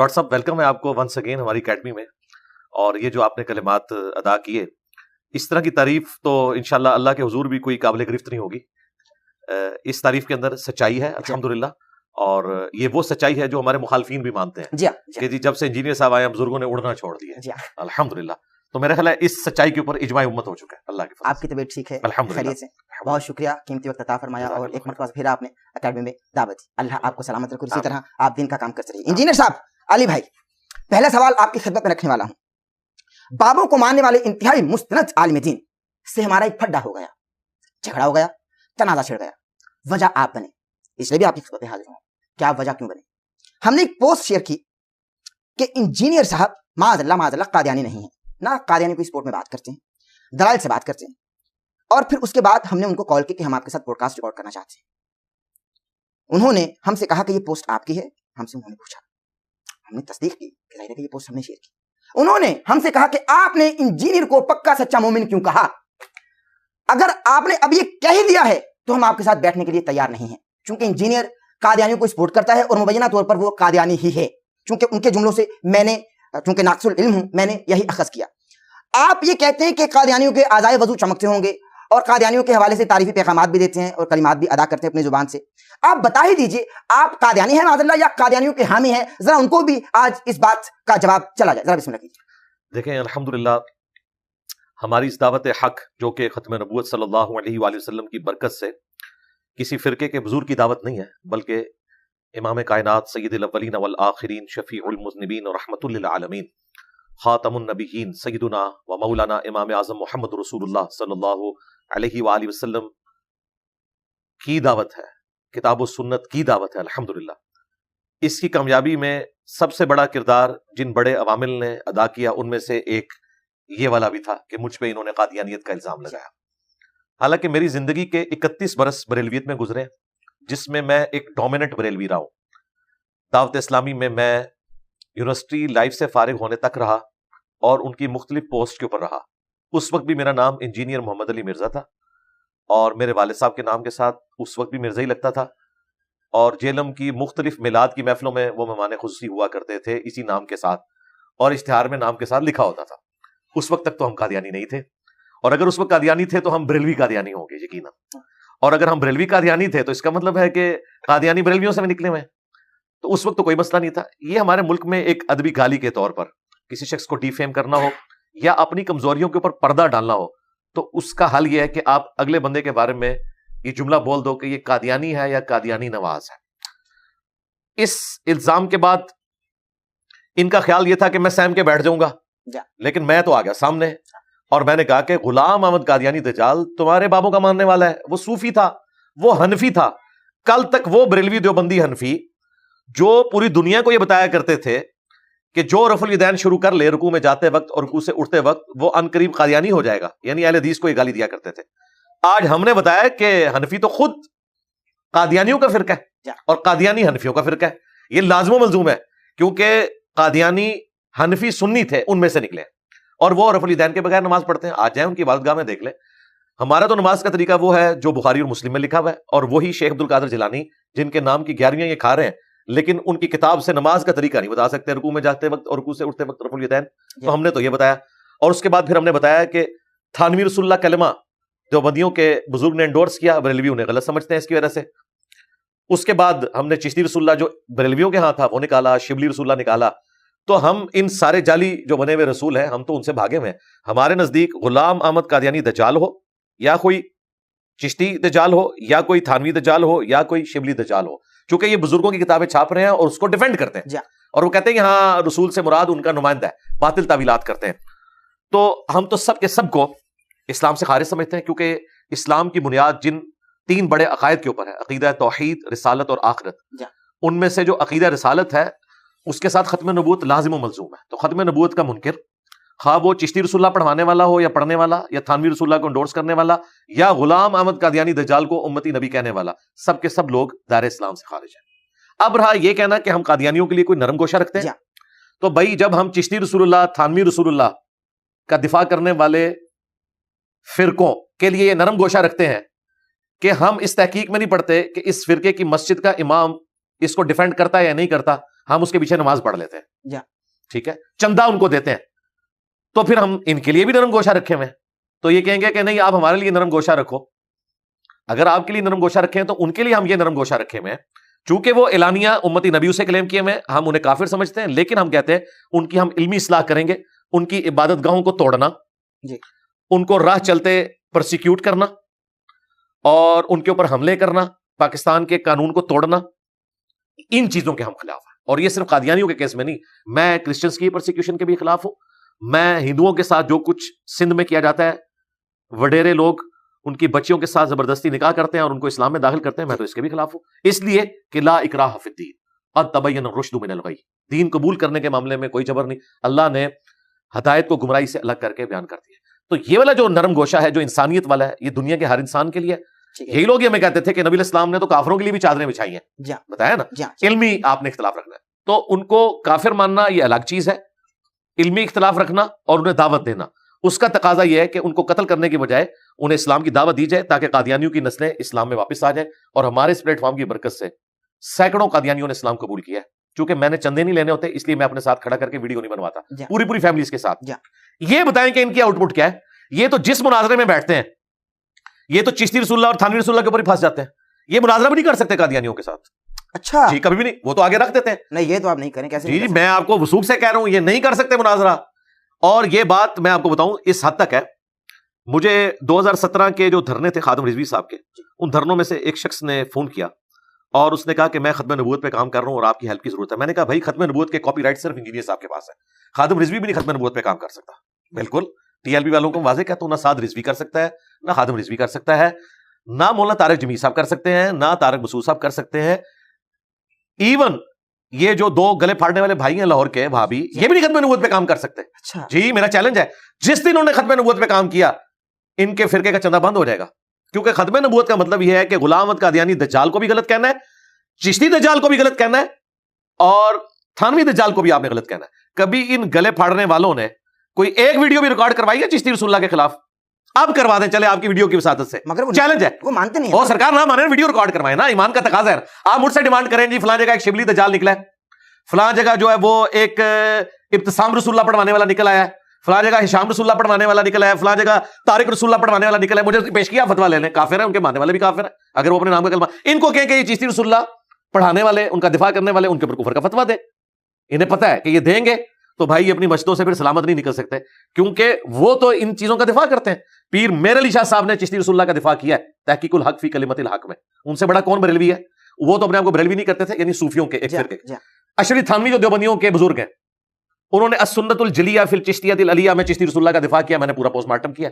Doctor صاحب welcome ہے آپ کو ونس اگین ہماری اکیڈمی میں. اور یہ جو آپ نے کلمات ادا کیے, اس طرح کی تعریف تو انشاءاللہ اللہ کے حضور بھی کوئی قابل گرفت نہیں ہوگی. اس تعریف کے اندر سچائی ہے الحمدللہ, اور یہ وہ سچائی ہے جو ہمارے مخالفین بھی مانتے ہیں کہ جی جب سے انجینئر صاحب آئے بزرگوں نے اڑنا چھوڑ دیا. الحمدللہ. تو میرا خیال ہے اس سچائی کے اوپر اجماع امت ہو چکا ہے اللہ کے فضل. آپ کی طبیعت ٹھیک ہے خیریت سے؟ بہت شکریہ, قیمتی وقت عطا فرمایا, اور ایک مرتبہ پھر آپ نے اکیڈمی میں دعوت دی. اللہ آپ کو سلامت رکھے, اسی طرح آپ دین کا کام کرتے رہیے. انجینئر صاحب, علی بھائی, پہلا سوال آپ کی خدمت میں رکھنے والا ہوں. بابوں کو ماننے والے انتہائی مستند عالم دین سے ہمارا ایک پھڈا ہو گیا, جھگڑا ہو گیا, تنازع چھڑ گیا. وجہ آپ بنے, اس لیے بھی آپ کی خدمت میں حاضر ہوں. کیا وجہ کیوں بنے؟ ہم نے ایک پوسٹ شیئر کی کہ انجینئر صاحب معاذ اللہ قادیانی نہیں ہیں, نہ قادیانی کو سپورٹ میں بات کرتے ہیں, دلائل سے بات کرتے ہیں. اور پھر اس کے بعد ہم نے ان کو کال کی کہ ہم آپ کے ساتھ پوڈ کاسٹ ریکارڈ کرنا چاہتے ہیں. انہوں نے ہم سے کہا کہ یہ پوسٹ آپ کی ہے. ہم سے انہوں نے پوچھا, ہم نے تصدیق کی کہ ظاہر ہے کہ یہ پوسٹ ہم نے شیئر کی. انہوں نے ہم سے کہا کہ آپ نے انجینئر کو پکا سچا مومن کیوں کہا؟ اگر آپ نے اب یہ کہہ ہی دیا ہے تو ہم آپ کے ساتھ بیٹھنے کے لیے تیار نہیں ہیں, چونکہ انجینئر قادیانیوں کو سپورٹ کرتا ہے اور مبینہ طور پر وہ قادیانی ہی ہے. چونکہ ان کے جملوں سے میں نے, چونکہ ناقص العلم ہوں, میں نے یہی اخذ کیا. آپ یہ کہتے ہیں کہ قادیانیوں کے اعضائے وضو چمکتے ہوں گے اور قادیانیوں کے حوالے سے تعریفی پیغامات بھی دیتے ہیں اور کلمات بھی ادا کرتے ہیں اپنی زبان سے. آپ بتا ہی دیجئے آپ قادیانی ہیں معاذ اللہ یا قادیانیوں کے حامی ہیں؟ ذرا ان کو بھی آج اس بات کا جواب چلا جائے. ذرا بسم اللہ کیجیے. دیکھیں الحمدللہ ہماری اس دعوت حق جو کہ ختم نبوت صلی اللہ علیہ وآلہ وسلم کی برکت سے کسی فرقے کے بزرگ کی دعوت نہیں ہے, بلکہ امام کائنات سید الاولین والآخرین شفیع المذنبین رحمت للعالمین خاتم النبیین سیدنا و مولانا امام اعظم محمد رسول اللہ صلی اللہ علیہ وآلہ وسلم کی دعوت ہے, کتاب و سنت کی دعوت ہے. الحمدللہ اس کی کامیابی میں سب سے بڑا کردار جن بڑے عوامل نے ادا کیا ان میں سے ایک یہ والا بھی تھا کہ مجھ پہ انہوں نے قادیانیت کا الزام لگایا. حالانکہ میری زندگی کے 31 برس بریلویت میں گزرے, جس میں میں ایک ڈومیننٹ بریلوی رہا ہوں. دعوت اسلامی میں یونیورسٹی لائف سے فارغ ہونے تک رہا اور ان کی مختلف پوسٹ کے اوپر رہا. اس وقت بھی میرا نام انجینئر محمد علی مرزا تھا اور میرے والد صاحب کے نام کے ساتھ اس وقت بھی مرزا ہی لگتا تھا, اور جیلم کی مختلف میلاد کی محفلوں میں وہ مہمان خصوصی ہوا کرتے تھے اسی نام کے ساتھ, اور اشتہار میں نام کے ساتھ لکھا ہوتا تھا. اس وقت تک تو ہم قادیانی نہیں تھے, اور اگر اس وقت قادیانی تھے تو ہم بریلوی قادیانی ہوں گے یقینا, اور اگر ہم بریلوی قادیانی تھے تو اس کا مطلب ہے کہ قادیانی بریلویوں سے بھی نکلے ہوئے ہیں. تو اس وقت تو کوئی مسئلہ نہیں تھا. یہ ہمارے ملک میں ایک ادبی گالی کے طور پر کسی شخص کو ڈی فیم کرنا ہو یا اپنی کمزوریوں کے اوپر پردہ ڈالنا ہو تو اس کا حل یہ ہے کہ آپ اگلے بندے کے بارے میں یہ جملہ بول دو کہ یہ قادیانی ہے یا قادیانی نواز ہے. اس الزام کے بعد ان کا خیال یہ تھا کہ میں سہم کے بیٹھ جاؤں گا, لیکن میں تو آ گیا سامنے اور میں نے کہا کہ غلام احمد قادیانی دجال تمہارے بابوں کا ماننے والا ہے. وہ صوفی تھا, وہ حنفی تھا. کل تک وہ بریلوی دیوبندی حنفی جو پوری دنیا کو یہ بتایا کرتے تھے کہ جو رفع الیدین شروع کر لے رکوع میں جاتے وقت اور رکوع سے اٹھتے وقت وہ ان قریب قادیانی ہو جائے گا, یعنی اہل حدیث کو یہ گالی دیا کرتے تھے. آج ہم نے بتایا کہ حنفی تو خود قادیانیوں کا فرقہ ہے اور قادیانی حنفیوں کا فرقہ ہے. یہ لازم و ملزوم ہے کیونکہ قادیانی حنفی سنی تھے, ان میں سے نکلے اور وہ رفع الیدین کے بغیر نماز پڑھتے ہیں. آج جائیں ان کی عبادت گاہ میں دیکھ لیں. ہمارا تو نماز کا طریقہ وہ ہے جو بخاری اور مسلم میں لکھا ہوا ہے, اور وہی شیخ عبد القادر جیلانی جن کے نام کی 11ویں یہ کھا رہے ہیں, لیکن ان کی کتاب سے نماز کا طریقہ نہیں بتا سکتے, رکوع میں جاتے وقت اور رکوع سے اٹھتے وقت رفع الیدین. تو ہم نے تو یہ بتایا, اور اس کے بعد پھر ہم نے بتایا کہ تھانوی رسول اللہ کلمہ دیوبندیوں کے بزرگ نے انڈورس کیا, بریلوی انہیں غلط سمجھتے ہیں اس کی وجہ سے. اس کے بعد ہم نے چشتی رسول اللہ جو بریلویوں کے ہاں تھا وہ نکالا, شبلی رسول اللہ نکالا. تو ہم ان سارے جعلی جو بنے ہوئے رسول ہیں ہم تو ان سے بھاگے ہوئے ہیں. ہمارے نزدیک غلام احمد قادیانی دجال ہو یا کوئی چشتی دجال ہو یا کوئی تھانوی دجال ہو یا کوئی شبلی دجال ہو, چونکہ یہ بزرگوں کی کتابیں چھاپ رہے ہیں اور اس کو ڈیفینڈ کرتے ہیں اور وہ کہتے ہیں کہ ہاں رسول سے مراد ان کا نمائندہ ہے, باطل تعویلات کرتے ہیں. تو ہم تو سب کے سب کو اسلام سے خارج سمجھتے ہیں, کیونکہ اسلام کی بنیاد جن 3 بڑے عقائد کے اوپر ہے, عقیدہ توحید, رسالت اور آخرت. ان میں سے جو عقیدہ رسالت ہے اس کے ساتھ ختم نبوت لازم و ملزوم ہے. تو ختم نبوت کا منکر خواہ وہ چشتی رسول اللہ پڑھوانے والا ہو یا پڑھنے والا, یا تھانوی رسول اللہ کو انڈورس کرنے والا, یا غلام احمد قادیانی دجال کو امتی نبی کہنے والا, سب کے سب لوگ دائرہ اسلام سے خارج ہیں. اب رہا یہ کہنا کہ ہم قادیانیوں کے لیے کوئی نرم گوشہ رکھتے ہیں, تو بھائی جب ہم چشتی رسول اللہ, تھانوی رسول اللہ کا دفاع کرنے والے فرقوں کے لیے یہ نرم گوشہ رکھتے ہیں کہ ہم اس تحقیق میں نہیں پڑھتے کہ اس فرقے کی مسجد کا امام اس کو ڈیفینڈ کرتا ہے یا نہیں کرتا, ہم اس کے پیچھے نماز پڑھ لیتے ہیں, جی ٹھیک ہے, چندہ ان کو دیتے ہیں, تو پھر ہم ان کے لیے بھی نرم گوشہ رکھے ہوئے ہیں, تو یہ کہیں گے کہ نہیں آپ ہمارے لیے نرم گوشہ رکھو. اگر آپ کے لیے نرم گوشہ رکھے ہیں تو ان کے لیے ہم یہ نرم گوشہ رکھے ہوئے ہیں. چونکہ وہ اعلانیہ امتی نبیوں سے کلیم کیے ہوئے ہیں, ہم انہیں کافر سمجھتے ہیں, لیکن ہم کہتے ہیں ان کی ہم علمی اصلاح کریں گے. ان کی عبادت گاہوں کو توڑنا, جی ان کو راہ چلتے پرسیکیوٹ کرنا اور ان کے اوپر حملے کرنا, پاکستان کے قانون کو توڑنا, ان چیزوں کے ہم خلاف ہیں. اور یہ صرف قادیانیوں کے کیس میں نہیں, میں کرسچنز کی پرسیکیوشن کے بھی خلاف ہوں. میں ہندوؤں کے ساتھ جو کچھ سندھ میں کیا جاتا ہے, وڈیرے لوگ ان کی بچیوں کے ساتھ زبردستی نکاح کرتے ہیں اور ان کو اسلام میں داخل کرتے ہیں, میں تو اس کے بھی خلاف ہوں. اس لیے کہ لا اکراہ فی الدین قد تبین الرشد من الغی, دین قبول کرنے کے معاملے میں کوئی جبر نہیں, اللہ نے ہدایت کو گمراہی سے الگ کر کے بیان کر دیا. تو یہ والا جو نرم گوشہ ہے, جو انسانیت والا ہے, یہ دنیا کے ہر انسان کے لیے ہے. یہی لوگ یہ ہمیں کہتے تھے کہ نبی علیہ السلام نے تو کافروں کے لیے بھی چادریں بچھائی ہیں, بتایا نا, علمی آپ نے اختلاف رکھنا ہے. تو ان کو کافر ماننا یہ الگ چیز ہے, علمی اختلاف رکھنا اور انہیں دعوت دینا, اس کا تقاضا یہ ہے کہ ان کو قتل کرنے کی بجائے انہیں اسلام کی دعوت دی جائے تاکہ قادیانیوں کی نسلیں اسلام میں واپس آ جائیں. اور ہمارے اس پلیٹ فارم کی برکت سے سینکڑوں قادیانیوں نے اسلام قبول کیا ہے. چونکہ میں نے چندے نہیں لینے ہوتے اس لیے میں اپنے ساتھ کھڑا کر کے ویڈیو نہیں بنواتا, پوری فیملیز کے ساتھ. یہ بتائیں کہ ان کی آؤٹ پٹ کیا ہے. یہ تو جس مناظرے میں بیٹھتے ہیں یہ تو چشتی رسول اللہ اور تھانوی رسول اللہ کے اوپر ہی پھنس جاتے ہیں. یہ مناظرہ بھی نہیں کر سکتے قادیانیوں کے ساتھ. اچھا جی کبھی بھی نہیں, وہ تو آگے رکھ دیتے ہیں. نہیں یہ تو آپ نہیں کریں, کیسے؟ جی میں آپ کو وثوق سے کہہ رہا ہوں یہ نہیں کر سکتے مناظرہ. اور یہ بات میں آپ کو بتاؤں اس حد تک ہے, مجھے 2017 کے جو دھرنے تھے خادم رضوی صاحب کے, ان دھرنوں میں سے ایک شخص نے فون کیا اور اس نے کہا کہ میں ختم نبوت پہ کام کر رہا ہوں اور آپ کی ہیلپ کی ضرورت ہے. میں نے کہا بھائی ختم نبوت کے کاپی رائٹ صرف انجینئر صاحب کے پاس ہے, خادم رضوی بھی نہیں ختم نبوت پہ کام کر سکتا. بالکل ٹی ایل بی والوں کو واضح کہتا ہوں, نہ سعد رضوی کر سکتا ہے, نہ خادم رضوی کر سکتا ہے, نہ مولانا طارق جمیل صاحب کر سکتے ہیں, نہ طارق مسعود صاحب کر سکتے ہیں. ایون یہ جو دو گلے پھاڑنے والے بھائی ہیں لاہور کے بھابھی, یہ بھی نہیں ختم نبوت پہ کام کر سکتے. جی میرا چیلنج ہے, جس دن انہوں نے ختم نبوت پہ کام کیا ان کے فرقے کا چندہ بند ہو جائے گا. کیونکہ ختم نبوت کا مطلب یہ ہے کہ غلام احمد قادیانی دجال کو بھی غلط کہنا ہے, چشتی دجال کو بھی غلط کہنا ہے, اور تھانوی دجال کو بھی آپ نے غلط کہنا ہے. کبھی ان گلے پھاڑنے والوں نے کوئی ایک ویڈیو بھی ریکارڈ کروائی ہے چشتی رسول اللہ کے خلاف؟ اب کروا دیں چلے آپ کی ویڈیو کی وساطت سے, مگر چیلنج ہے. وہ مانتے نہیں, اور سرکار نہ مانے ویڈیو ریکارڈ کروائے نا, ایمان کا تقاضا ہے. آپ مجھ سے ڈیمانڈ کریں جی فلاں جگہ ایک شبلی دجال نکلا ہے, فلاں جگہ جو ہے وہ ایک ابتسام رسول اللہ پڑھوانے والا نکل آیا ہے, فلاں جگہ ہشام رسول اللہ پڑھوانے والا نکل آیا ہے, فلاں جگہ طارق رسول اللہ پڑھوانے والا نکل ہے. مجھے پیش کیا فتویٰ لے لیں, کافر ہے, ان کے ماننے والے بھی کافر ہیں اگر وہ اپنے نام کا کلمہ. ان کو کہیں کہ یہ چشتی رسول اللہ پڑھانے والے, ان کا دفاع کرنے والے, ان کے اوپر کفر کا فتویٰ دیں. انہیں پتہ ہے کہ یہ دیں گے تو بھائی اپنی مسجدوں سے پھر سلامت نہیں نکل سکتے, کیونکہ وہ تو ان چیزوں کا دفاع کرتے ہیں. پیر میر علی شاہ صاحب نے چشتی رسول اللہ کا دفاع کیا ہے تحقیق الحق فی کلمت الحق میں. ان سے بڑا کون بریلوی ہے؟ وہ تو اپنے آپ کو بریلوی نہیں کرتے تھے, یعنی صوفیوں کے ایک فرقے. اشری تھانوی جو دیوبندیوں کے بزرگ ہیں, انہوں نے السنت الجلیہ فی الچشتیہ العلیہ میں چشتی رسول اللہ کا دفاع کیا, میں نے پورا پوسٹ مارٹم کیا.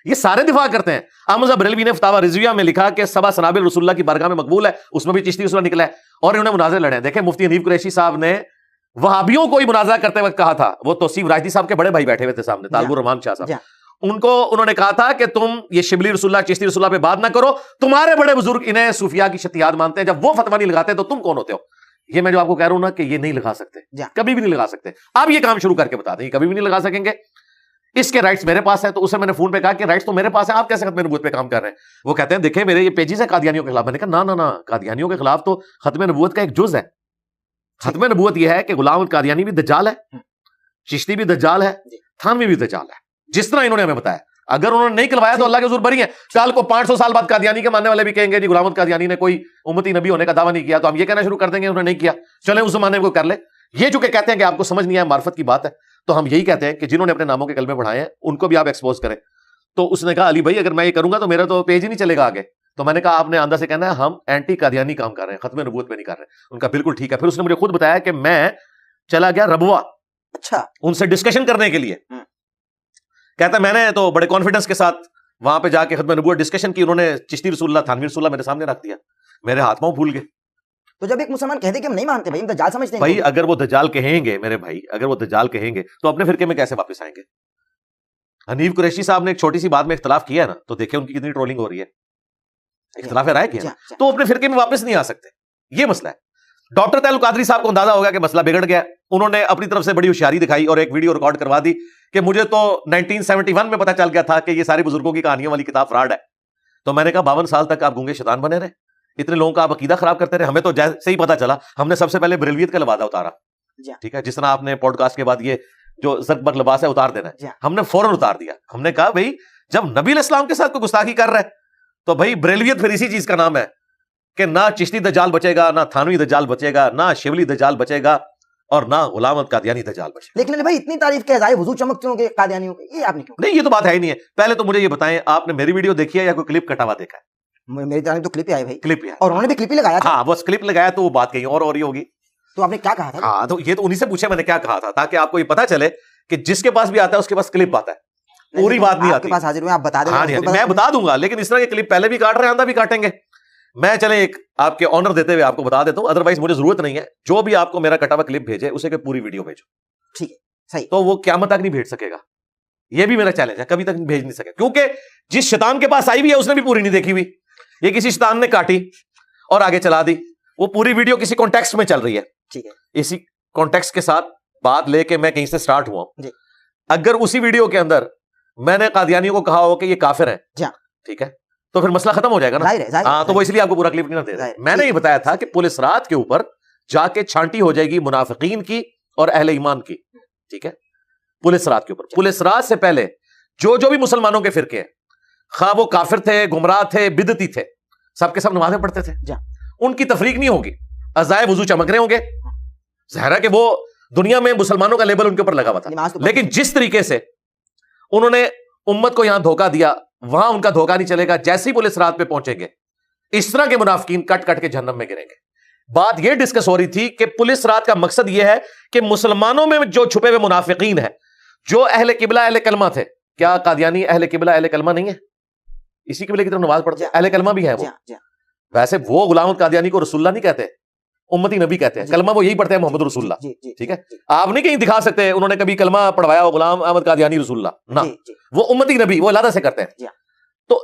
یہ سارے دفاع کرتے ہیں. احمد صاحب بریلوی نے فتاوی رضویہ میں لکھا کہ سبا سنابل رسول اللہ کی بارگاہ میں مقبول ہے, اس میں بھی چشتی رسول اللہ نکلا ہے, اور انہوں نے مناظرے لڑے ہیں. دیکھیں مفتی حنیف قریشی صاحب نے وہابیوں کو ہی مناظرہ کرتے وقت کہا تھا, وہ توصیف راجدی صاحب کے بڑے بھائی بیٹھے ہوئے تھے سامنے, طالب الرحمان شاہ صاحب, ان کو انہوں نے کہا تھا کہ تم یہ شبلی رسول اللہ چشتی رسول اللہ پہ بات نہ کرو, تمہارے بڑے بزرگ انہیں صوفیاء کی شتیات مانتے ہیں, جب وہ فتویٰ نہیں لگاتے تو تم کون ہوتے ہو؟ یہ میں جو آپ کو کہہ رہا ہوں نا کہ یہ نہیں لگا سکتے, کبھی بھی نہیں لگا سکتے. آپ یہ کام شروع کر کے بتا دیں, کبھی بھی نہیں لگا سکیں گے. اس کے رائٹس میرے پاس ہے. تو اسے میں نے فون پہ کہا کہ رائٹس تو میرے پاس ہے, آپ کیسے ختم نبوت پہ کام کر رہے ہیں؟ وہ کہتے ہیں دیکھیں میرے یہ پیجز ہیں قادیانیوں کے خلاف. میں نے کہا نہ قادیانیوں کے خلاف تو ختم نبوت کا ایک جز ہے. ختم نبوت یہ ہے کہ غلام احمد قادیانی بھی دجال ہے, چشتی بھی دجال ہے, تھانوی بھی دجال ہے, جس طرح انہوں نے ہمیں بتایا. اگر انہوں نے نہیں کلوایا تو اللہ کے حضور بری ہیں. کل کو 500 سال بعد قادیانی کے ماننے والے بھی کہیں گے جی غلام احمد قادیانی نے کوئی امتی نبی ہونے کا دعویٰ نہیں کیا, تو ہم یہ کہنا شروع کر دیں گے انہوں نے نہیں کیا, چلیں اس زمانے کو کر لے. یہ چونکہ کہتے ہیں کہ آپ کو سمجھ نہیں آیا, معرفت کی بات ہے, تو ہم یہی کہتے ہیں کہ جنہوں نے اپنے ناموں کے کلمے پڑھائے ہیں ان کو بھی آپ ایکسپوز کریں. تو اس نے کہا علی بھائی اگر میں یہ کروں گا تو میرا تو پیج ہی نہیں چلے گا آگے. تو میں نے کہا آپ نے آندہ سے کہنا ہے ہم اینٹی قادیانی کام کر رہے ہیں, ختم نبوت پہ نہیں کر رہے. ان کا بالکل ٹھیک ہے. پھر اس نے مجھے خود بتایا کہ میں چلا گیا ربوا, اچھا, ان سے ڈسکشن کرنے کے لیے. کہتا ہے میں نے تو بڑے کانفیڈنس کے ساتھ وہاں پہ جا کے ختم نبوت ڈسکشن کی. انہوں نے چشتی رسول اللہ تھانوی رسول اللہ میرے سامنے رکھ دیا, میرے ہاتھ پاؤں پھول گئے. تو جب ایک مسلمان کہتے کہ ہم نہیں مانتے بھائی, ہم دجال سمجھتے ہیں بھائی, اگر وہ دجال کہیں گے میرے بھائی, اگر وہ دجال کہیں گے تو اپنے فرقے میں کیسے واپس آئیں گے؟ حنیف قریشی صاحب نے ایک چھوٹی سی بات میں اختلاف کیا ہے نا, تو دیکھیں ان کی کتنی ٹرولنگ ہو رہی ہے, اختلاف رائے کیا, تو اپنے فرقے میں واپس نہیں آ سکتے. یہ مسئلہ ہے. ڈاکٹر تعلق قادری صاحب کو اندازہ ہوگا کہ مسئلہ بگڑ گیا. انہوں نے اپنی طرف سے بڑی ہوشیاری دکھائی اور ایک ویڈیو ریکارڈ کروا دی کہ مجھے تو 1971 میں پتا چل گیا تھا کہ یہ ساری بزرگوں کی کہانیوں والی کتاب فراڈ ہے. تو میں نے کہا 52 سال تک آپ گونگے شیطان بنے رہے, اتنے لوگوں کا آپ عقیدہ خراب کرتے رہے. ہمیں تو جیسے ہی پتا چلا ہم نے سب سے پہلے بریلویت کا لبادہ اتارا. ٹھیک ہے, جس طرح آپ نے پوڈ کاسٹ کے بعد یہ جو زرق لباس ہے اتار دینا ہے, ہم نے فوراً اتار دیا. ہم نے کہا بھائی جب نبی علیہ السلام کے ساتھ کوئی گستاخی کر رہا ہے تو بھائی بریلویت پھر اسی چیز کا نام ہے کہ نہ چشتی دجال بچے گا, نہ تھانوی دجال بچے گا, نہ شیولی دجال بچے گا, اور نہ غلام احمد قادیانی دجال بچے گا. لیکن بھائی اتنی تعریف کے ضائع وضو چمکتے ہوں گے قادیانیوں کے, یہ آپ نے کیوں؟ نہیں, یہ تو بات ہے ہی نہیں ہے. پہلے تو مجھے یہ بتائیں, آپ نے میری ویڈیو دیکھی ہے یا کوئی کلپ کٹا ہوا دیکھا ہے؟ میری طرف تو کلپ ہی آئی بھائی, کلپ ہی ہے, اور انہوں نے بھی کلپ ہی لگایا تھا. ہاں بس کلپ لگایا تو وہ بات کہیں اور ہی ہوگی. تو آپ نے کیا کہا تھا؟ ہاں تو یہ تو انہی سے پوچھے میں نے کیا کہا تھا, تاکہ آپ کو یہ پتا چلے کہ جس کے پاس بھی آتا ہے اس کے پاس کلپ آتا ہے, پوری بات نہیں آتی. آپ حاضر ہوئے, آپ بتا دیں. میں بتا دوں گا, لیکن اس طرح کے کلپ پہلے بھی کاٹ رہے ہیں, آندہ بھی کاٹیں گے. میں چلے ایک آپ کے آنر دیتے ہوئے آپ کو بتا دیتا ہوں, ادروائز مجھے ضرورت نہیں ہے. جو بھی آپ کو میرا کٹا ہوا کلپ بھیجے اسے کہ پوری ویڈیو بھیجو. ٹھیک ہے, صحیح. تو وہ قیامت تک نہیں بھیج سکے گا, یہ بھی میرا چیلنج ہے, کبھی تک بھیج نہیں سکے, کیونکہ جس شیطان کے پاس آئی ہوئی ہے اس نے بھی پوری نہیں دیکھی ہوئی. یہ کسی شیطان نے کاٹی اور آگے چلا دی. وہ پوری ویڈیو کسی کانٹیکسٹ میں چل رہی ہے. ٹھیک ہے, اسی کانٹیکسٹ کے ساتھ بات لے کے میں کہیں سے سٹارٹ ہوا ہوں. جی. اگر اسی ویڈیو کے اندر میں نے قادیانیوں کو کہا ہو کہ یہ کافر ہیں, ٹھیک ہے, تو پھر مسئلہ ختم ہو جائے گا نا. ہاں, تو وہ اس لیے آپ کو پورا کلپ نہیں دے رہا. میں نے یہ بتایا تھا کہ پولیس رات کے اوپر جا کے چھانٹی ہو جائے گی منافقین کی اور اہل ایمان کی. ٹھیک ہے, پولیس رات کے اوپر, پولیس رات سے پہلے جو بھی مسلمانوں کے فرقے ہیں, خواہ وہ کافر تھے, گمراہ تھے, بدعتی تھے, سب کے سب نمازیں پڑھتے تھے. ان کی تفریق نہیں ہوگی, عزائے وضو چمک رہے ہوں گے. ظاہر ہے کہ وہ دنیا میں مسلمانوں کا لیبل ان کے اوپر لگا ہوا تھا, لیکن جس طریقے سے انہوں نے امت کو یہاں دھوکہ دیا, وہاں ان کا دھوکہ نہیں چلے گا. جیسے ہی پولیس رات پہ پہنچیں گے اس طرح کے منافقین کٹ کٹ کے جہنم میں گریں گے. بات یہ ڈسکس ہو رہی تھی کہ پولیس رات کا مقصد یہ ہے کہ مسلمانوں میں جو چھپے ہوئے منافقین ہیں, جو اہل قبلہ اہل کلمہ تھے, کیا قادیانی اہل قبلہ اہل کلمہ نہیں ہے؟ اسی قبلے کی طرف نماز پڑھتے ہیں, اہل کلمہ بھی ہے وہ. ویسے وہ غلام قادیانی کو رسول اللہ نہیں کہتے, امتی نبی کہتے ہیں. کلمہ وہ یہی پڑھتے ہیں محمد رسول اللہ. ٹھیک ہے, آپ نہیں کہیں دکھا سکتے انہوں نے کبھی کلمہ پڑھوایا ہو غلام احمد قادیانی رسول اللہ, نہ, وہ امتی نبی, وہ علیحدہ سے کرتے ہیں. تو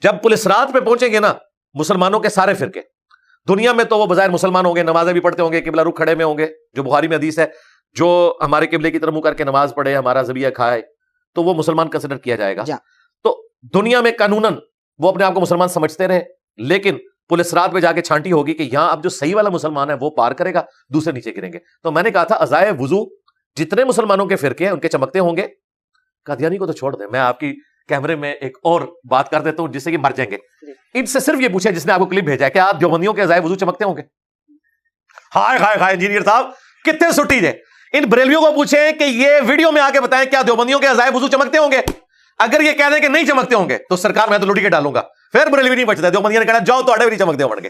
جب پولیس رات پہ پہنچیں گے نا مسلمانوں کے سارے فرقے, دنیا میں تو وہ بظاہر مسلمان ہوں گے, نمازیں بھی پڑھتے ہوں گے, قبلہ رخ کھڑے میں ہوں گے, جو بخاری میں حدیث ہے, جو ہمارے قبلے کی طرف منہ کر کے نماز پڑھے, ہمارا ذبیحہ کھائے, تو وہ مسلمان کنسیڈر کیا جائے گا. تو دنیا میں قانوناً وہ اپنے آپ کو مسلمان سمجھتے رہے, لیکن پولیس رات پہ جا کے چھانٹی ہوگی کہ یہاں اب جو صحیح والا مسلمان ہے وہ پار کرے گا, دوسرے نیچے گریں گے. تو میں نے کہا تھا عزائے وضو جتنے مسلمانوں کے فرقے ہیں ان کے چمکتے ہوں گے. قادیانی کو تو چھوڑ دیں, میں آپ کی کیمرے میں ایک اور بات کر دیتا ہوں جس سے کہ مر جائیں گے. ان سے صرف یہ پوچھیں جس نے آپ کو کلپ بھیجا ہے کہ آپ دیوبندیوں کے عزائے وضو چمکتے ہوں گے؟ ہائے ہائے ہائے انجینئر صاحب کتنے سٹی دے. ان بریلویوں کو پوچھیں کہ یہ ویڈیو میں آ کے بتائیں کیا دیوبندیوں کے عزائے وضو چمکتے ہوں گے؟ اگر یہ کہہ دیں کہ نہیں چمکتے ہوں گے تو سرکار میں تو لوٹی کے ڈالوں گا, پھر بریلوی نہیں بچتا. دیوبندیوں نے کہا جاؤ تو بھی نہیں چمکتے ہو بڑھ کے,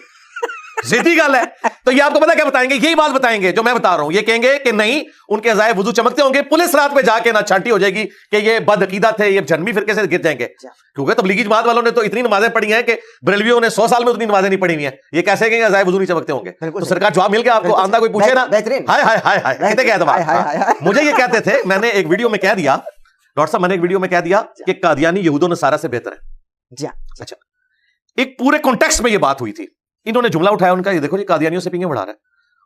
سیدھی گل ہے. تو یہ آپ کو پتا کیا بتائیں گے؟ یہی بات بتائیں گے جو میں بتا رہا ہوں. یہ کہیں گے کہ نہیں ان کے عزائے وضو چمکتے ہوں گے. پولیس رات پہ جا کے نہ چھانٹی ہو جائے گی کہ یہ بد عقیدہ تھے, یہ جہنمی فرقے سے گر جائیں گے. کیونکہ تبلیغی جماعت والوں نے تو اتنی نمازیں پڑھی ہیں کہ بریلویوں نے 100 سال میں اتنی نمازیں نہیں پڑھی ہوئی ہیں. یہ کیسے کہیں گے عزائے وضو نہیں چمکتے ہوں گے؟ تو سرکار جواب مل گیا آپ کو, آندہ کوئی پوچھے نا. ہائے ہائے ہائے ہائے کہتے کیا تھا, مجھے یہ کہتے تھے, میں نے ایک ویڈیو میں کہہ دیا ڈاکٹر صاحب, میں نے ایک ویڈیو میں کہہ دیا کہ قادیانی یہود و نصارہ سے بہتر ہے. اچھا, ایک پورے کانٹیکسٹ میں یہ بات ہوئی تھی. انہوں نے جملہ اٹھایا ان کا, یہ دیکھو جی قادیانیوں سے پنگے بڑھا رہا ہے.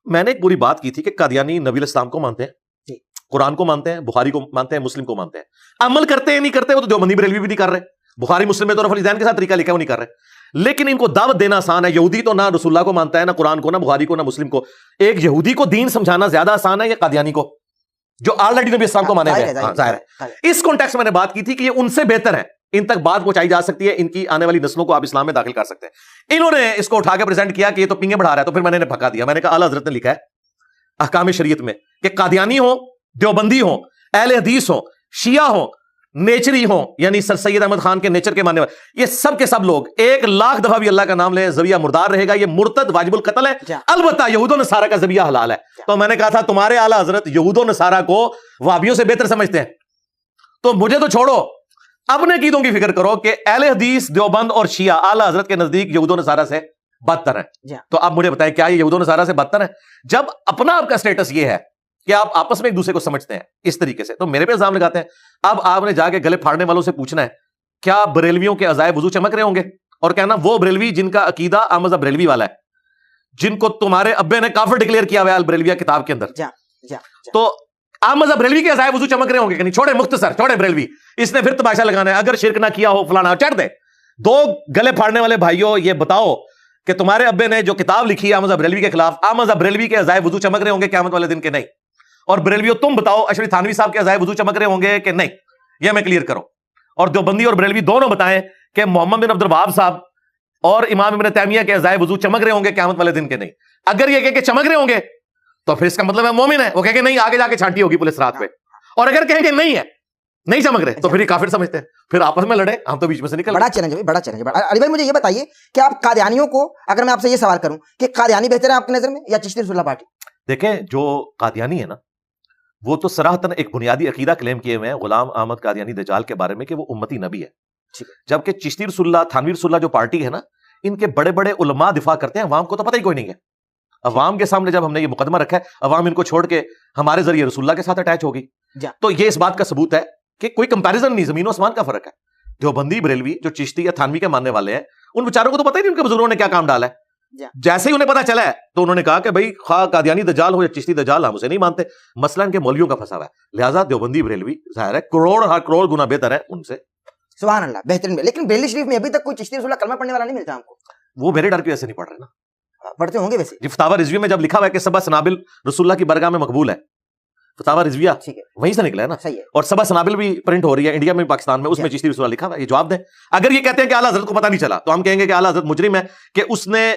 میں نے ایک پوری بات کی تھی کہ قادیانی نبی علیہ السلام کو مانتے ہیں, قرآن کو مانتے ہیں, بخاری کو مانتے ہیں, مسلم کو مانتے ہیں. عمل کرتے ہیں نہیں کرتے وہ تو دیوبندی بریلوی بھی نہیں کر رہے. بخاری مسلم میں تو رفع الزین کے ساتھ طریقہ لکھا وہ نہیں کر رہے. لیکن ان کو دعوت دینا آسان ہے. یہودی تو نہ رسول اللہ کو مانتا ہے, نہ قرآن کو, نہ بخاری کو, نہ مسلم کو. ایک یہودی کو دین سمجھانا زیادہ آسان ہے یا قادیانی کو, جو آلریڈی نبی اسلام کو مانے ہوئے. ظاہر ہے اس کانٹیکسٹ میں نے بات کی تھی کہ یہ ان سے بہتر ہے, ان تک بات پہنچائی جا سکتی ہے, ان کی آنے والی نسلوں کو آپ اسلام میں داخل کر سکتے ہیں. انہوں نے اس کو اٹھا کے پریزنٹ کیا کہ یہ تو پنگے بڑھا رہا ہے. تو پھر میں نے بھگا دیا. میں نے کہا اعلیٰ حضرت نے لکھا ہے احکام شریعت میں کہ قادیانی ہوں, دیوبندی ہوں, اہل حدیث ہوں, شیعہ ہوں, نیچری ہوں, یعنی سر سید احمد خان کے نیچر کے ماننے والے, یہ سب کے سب لوگ 1,00,000 دفعہ بھی اللہ کا نام لیں ذبیحہ مردار رہے گا. یہ مرتد واجب القتل ہے. البتہ یہود و نصارہ کا ذبیحہ حلال ہے. تو میں نے کہا تھا تمہارے اعلیٰ حضرت یہود و نصارہ کو وہابیوں سے بہتر سمجھتے ہیں, تو مجھے تو چھوڑو, اپنے عقیدوں کی فکر کرو کہ اہل حدیث, دیوبند اور شیعہ اعلیٰ حضرت کے نزدیک یہود و نصارہ سے بدتر ہیں. تو آپ مجھے بتائیں کیا یہ یہود و نصارہ سے بدتر ہیں؟ جب اپنا آپ کا سٹیٹس یہ ہے کہ آپ آپس میں ایک دوسرے کو سمجھتے ہیں اس طریقے سے, تو میرے پہ الزام لگاتے ہیں. اب آپ نے جا کے گلے پھاڑنے والوں سے پوچھنا ہے کیا بریلویوں کے عزائے وضو چمک رہے ہوں گے, اور کہنا وہ بریلوی جن کا عقیدہ احمد بریلوی والا ہے, جن کو تمہارے ابے نے کافر ڈکلیئر کیا ہوا ہے البریلویہ کتاب کے اندر, تو احمد بریلوی کے عزائے وضو چمک رہے ہوں گے کہ نہیں؟ چھوڑے, مختصر چھوڑے بریلوی, اس نے پھر تماشا لگانا ہے. اگر شرک نہ کیا ہو فلانا, چڑھ دے. دو گلے پھاڑنے والے بھائیوں یہ بتاؤ کہ تمہارے ابے نے جو کتاب لکھی ہے احمد رضا بریلوی کے خلاف، احمد رضا بریلوی کے عزائے وضو چمک رہے ہوں گے قیامت والے دن کے نہیں؟ اور بریلویوں تم بتاؤ اشرف تھانوی صاحب کے عزائے وضو چمک رہے ہوں گے کہ نہیں؟ یہ میں کلیئر کروں. اور دیوبندی اور بریلوی دونوں بتائیں کہ محمد بن عبد الوہاب صاحب اور امام ابن تیمیہ کے عزائے وضو چمک رہے ہوں گے قیامت والے دن کے نہیں؟ اگر یہ کہ چمک رہے ہوں گے تو پھر اس کا مطلب ہے مومن ہے. وہ کہ نہیں، آگے جا کے چھانٹی ہوگی پولیس رات پہ. اور اگر کہیں کہ نہیں ہے، نہیں چمک رہے، تو پھر یہ کافر سمجھتے ہیں، پھر آپس میں لڑے، ہم تو بیچ میں سے نکل. بڑا چیلنج ہے، بڑا چیلنج ہے. علی بھائی مجھے یہ بتائیے کہ آپ قادیانیوں کو، اگر میں آپ سے یہ سوال کروں کہ قادیانی بہتر ہے آپ کی نظر میں یا چشتی رسول اللہ پارٹی؟ دیکھیں، جو قادیانی ہے نا، وہ تو صراحتاً ایک بنیادی عقیدہ کلیم کیے ہوئے ہیں غلام احمد قادیانی دجال کے بارے میں کہ وہ امتی نبی ہے. جبکہ چشتی رسول اللہ، تھانوی رسول اللہ جو پارٹی ہے نا، ان کے بڑے بڑے علماء دفاع کرتے ہیں، عوام کو تو پتہ ہی کوئی نہیں ہے. عوام کے سامنے جب ہم نے یہ مقدمہ رکھا ہے، عوام ان کو چھوڑ کے ہمارے ذریعے رسول اللہ کے ساتھ اٹیچ ہوگی. تو یہ اس بات کا ثبوت ہے کہ کوئی کمپیریزن نہیں، زمین و آسمان کا فرق ہے. دیوبندی بریلوی جو چشتی یا تھانوی کے ماننے والے ہیں، ان بیچاروں کو تو پتہ ہی نہیں ان کے بزرگوں نے کیا کام ڈالا ہے. جیسے ہی انہیں پتا چلا ہے تو انہوں نے کہا کہ بھائی خواہ قادیانی دجال ہو یا چشتی دجال، ہم اسے نہیں مانتے. مثلا ان کے مولویوں کا پھنسا ہوا ہے، لہٰذا دیوبندی بریلوی ظاہر ہے کروڑ گنا بہتر ہے ان سے. سبحان اللہ، بہترین. لیکن بریلی شریف میں ابھی تک کوئی چشتی رسول اللہ کلمہ پڑھنے والا نہیں ملتا ہم کو. وہ میرے ڈر کی وجہ سے نہیں پڑھ رہے نا. پڑھتے ہوں گے ویسے. جی فتاوی رضویہ میں جب لکھا ہوا ہے کہ سبع سنابل رسول اللہ کی برگاہ میں مقبول ہے، فتاوی رضویہ وہیں سے نکلا ہے نا. اور سبع سنابل بھی پرنٹ ہو رہی ہے انڈیا میں، پاکستان میں، اس میں چشتی رسول اللہ لکھا ہوا ہے. یہ جواب دیں. اگر یہ کہتے ہیں کہ اعلیٰ حضرت کو پتہ نہیں چلا تو ہم کہیں گے کہ اعلیٰ حضرت مجرم ہے کہ اس نے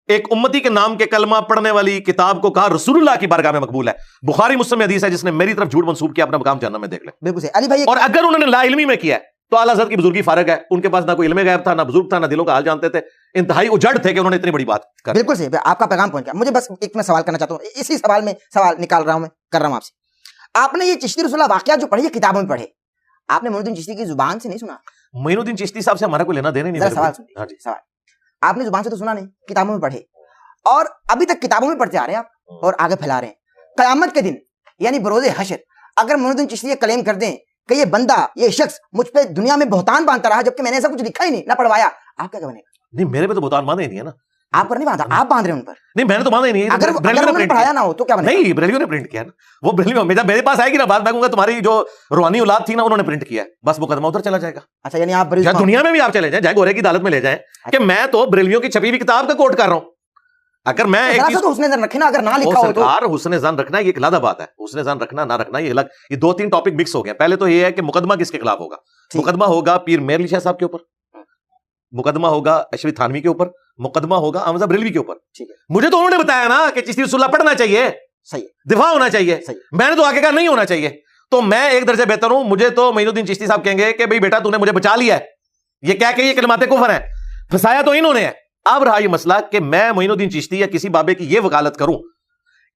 ایک امتی کے نام کے کلمہ پڑھنے والی کتاب کو کہا رسول اللہ کی بارگاہ میں مقبول ہے. بخاری مسلم حدیث ہے، جس نے میری طرف جھوٹ منسوب کیا اپنا مقام جہنم میں دیکھ لے. بالکل صحیح. علی بھائی، اور اگر انہوں نے لا علمی میں کیا ہے تو اعلیٰ حضرت کی بزرگی فارغ ہے. ان کے پاس نہ کوئی علم غیب تھا، نہ بزرگ تھا، نہ دلوں کا حال جانتے تھے. انتہائی اجڑ تھے کہ انہوں نے اتنی بڑی بات کر. بالکل صحیح، آپ کا پیغام پہنچ گیا. مجھے بس ایک میں سوال کرنا چاہتا ہوں، اسی سوال میں سوال نکال رہا ہوں، میں کر رہا ہوں آپ سے. آپ نے یہ چشتی رسول اللہ واقعات جو پڑھی ہے کتابوں میں پڑھے، آپ نے معین الدین چشتی کی زبان سے نہیں سنا؟ معین الدین چشتی صاحب سے ہمارا کوئی لینا دینا نہیں. سوال آپ نے زبان سے تو سنا نہیں، کتابوں میں پڑھے، اور ابھی تک کتابوں میں پڑھتے آ رہے ہیں آپ اور آگے پھیلا رہے ہیں. قیامت کے دن یعنی بروز حشر اگر معین الدین چشتی یہ کلیم کر دیں کہ یہ بندہ، یہ شخص مجھ پہ دنیا میں بہتان باندھتا رہا جبکہ میں نے ایسا کچھ لکھا ہی نہیں، نہ پڑھوایا، آپ کیا بنے گا؟ نہیں، میرے پہ تو بہتان باندھے نہیں ہے نا. آپ پر نہیں باندھا، آپ باندھ رہے ہیں ان پر. نہیں، میں نے تو باندھا ہی نہیں. اگر انہوں نے پڑھایا نہ ہو تو کیا بنے گا؟ نہیں، بریلویوں نے پرنٹ کیا نا. وہ بریلویوں میں جب میرے پاس آئے گی نا بات، میں کہوں گا تمہاری جو روحانی اولاد تھی نا انہوں نے پرنٹ کیا ہے، بس مقدمہ ادھر چلا جائے گا. اچھا، یعنی آپ دنیا میں بھی آپ چلے جائیں، جائے گورے کی عدالت میں لے جائیں کہ میں تو بریلویوں کی چھپی ہوئی کتاب کا کوٹ کر رہا ہوں. اگر میں ایک چیز تو حسن زن رکھے نا، اگر نہ لکھا ہو تو حسن زن رکھنا یہ ایک علیحدہ بات ہے. حسن زن رکھنا نہ رکھنا یہ الگ. یہ دو تین ٹاپک مکس ہو گئے. پہلے تو یہ ہے کہ مقدمہ کس کے خلاف ہوگا. مقدمہ ہوگا پیر میر علی شاہ صاحب کے اوپر، مقدمہ ہوگا اشرف تھانوی کے اوپر، مقدمہ ہوگا احمد رضا بریلوی کے اوپر. مجھے تو انہوں نے بتایا نا کہ چشتی رسول اللہ پڑھنا چاہیے، دفاع ہونا چاہیے. میں نے تو آگے کہا نہیں ہونا چاہیے. تو میں ایک درجہ بہتر ہوں. مجھے تو معین الدین چشتی صاحب کہیں گے کہ بھائی بیٹا تو نے مجھے بچا لیا ہے. یہ کیا کہ یہ کلمات کفر ہیں، پھنسایا تو انہوں نے ہے. اب رہا یہ مسئلہ کہ میں معین الدین چشتی یا کسی بابے کی یہ وکالت کروں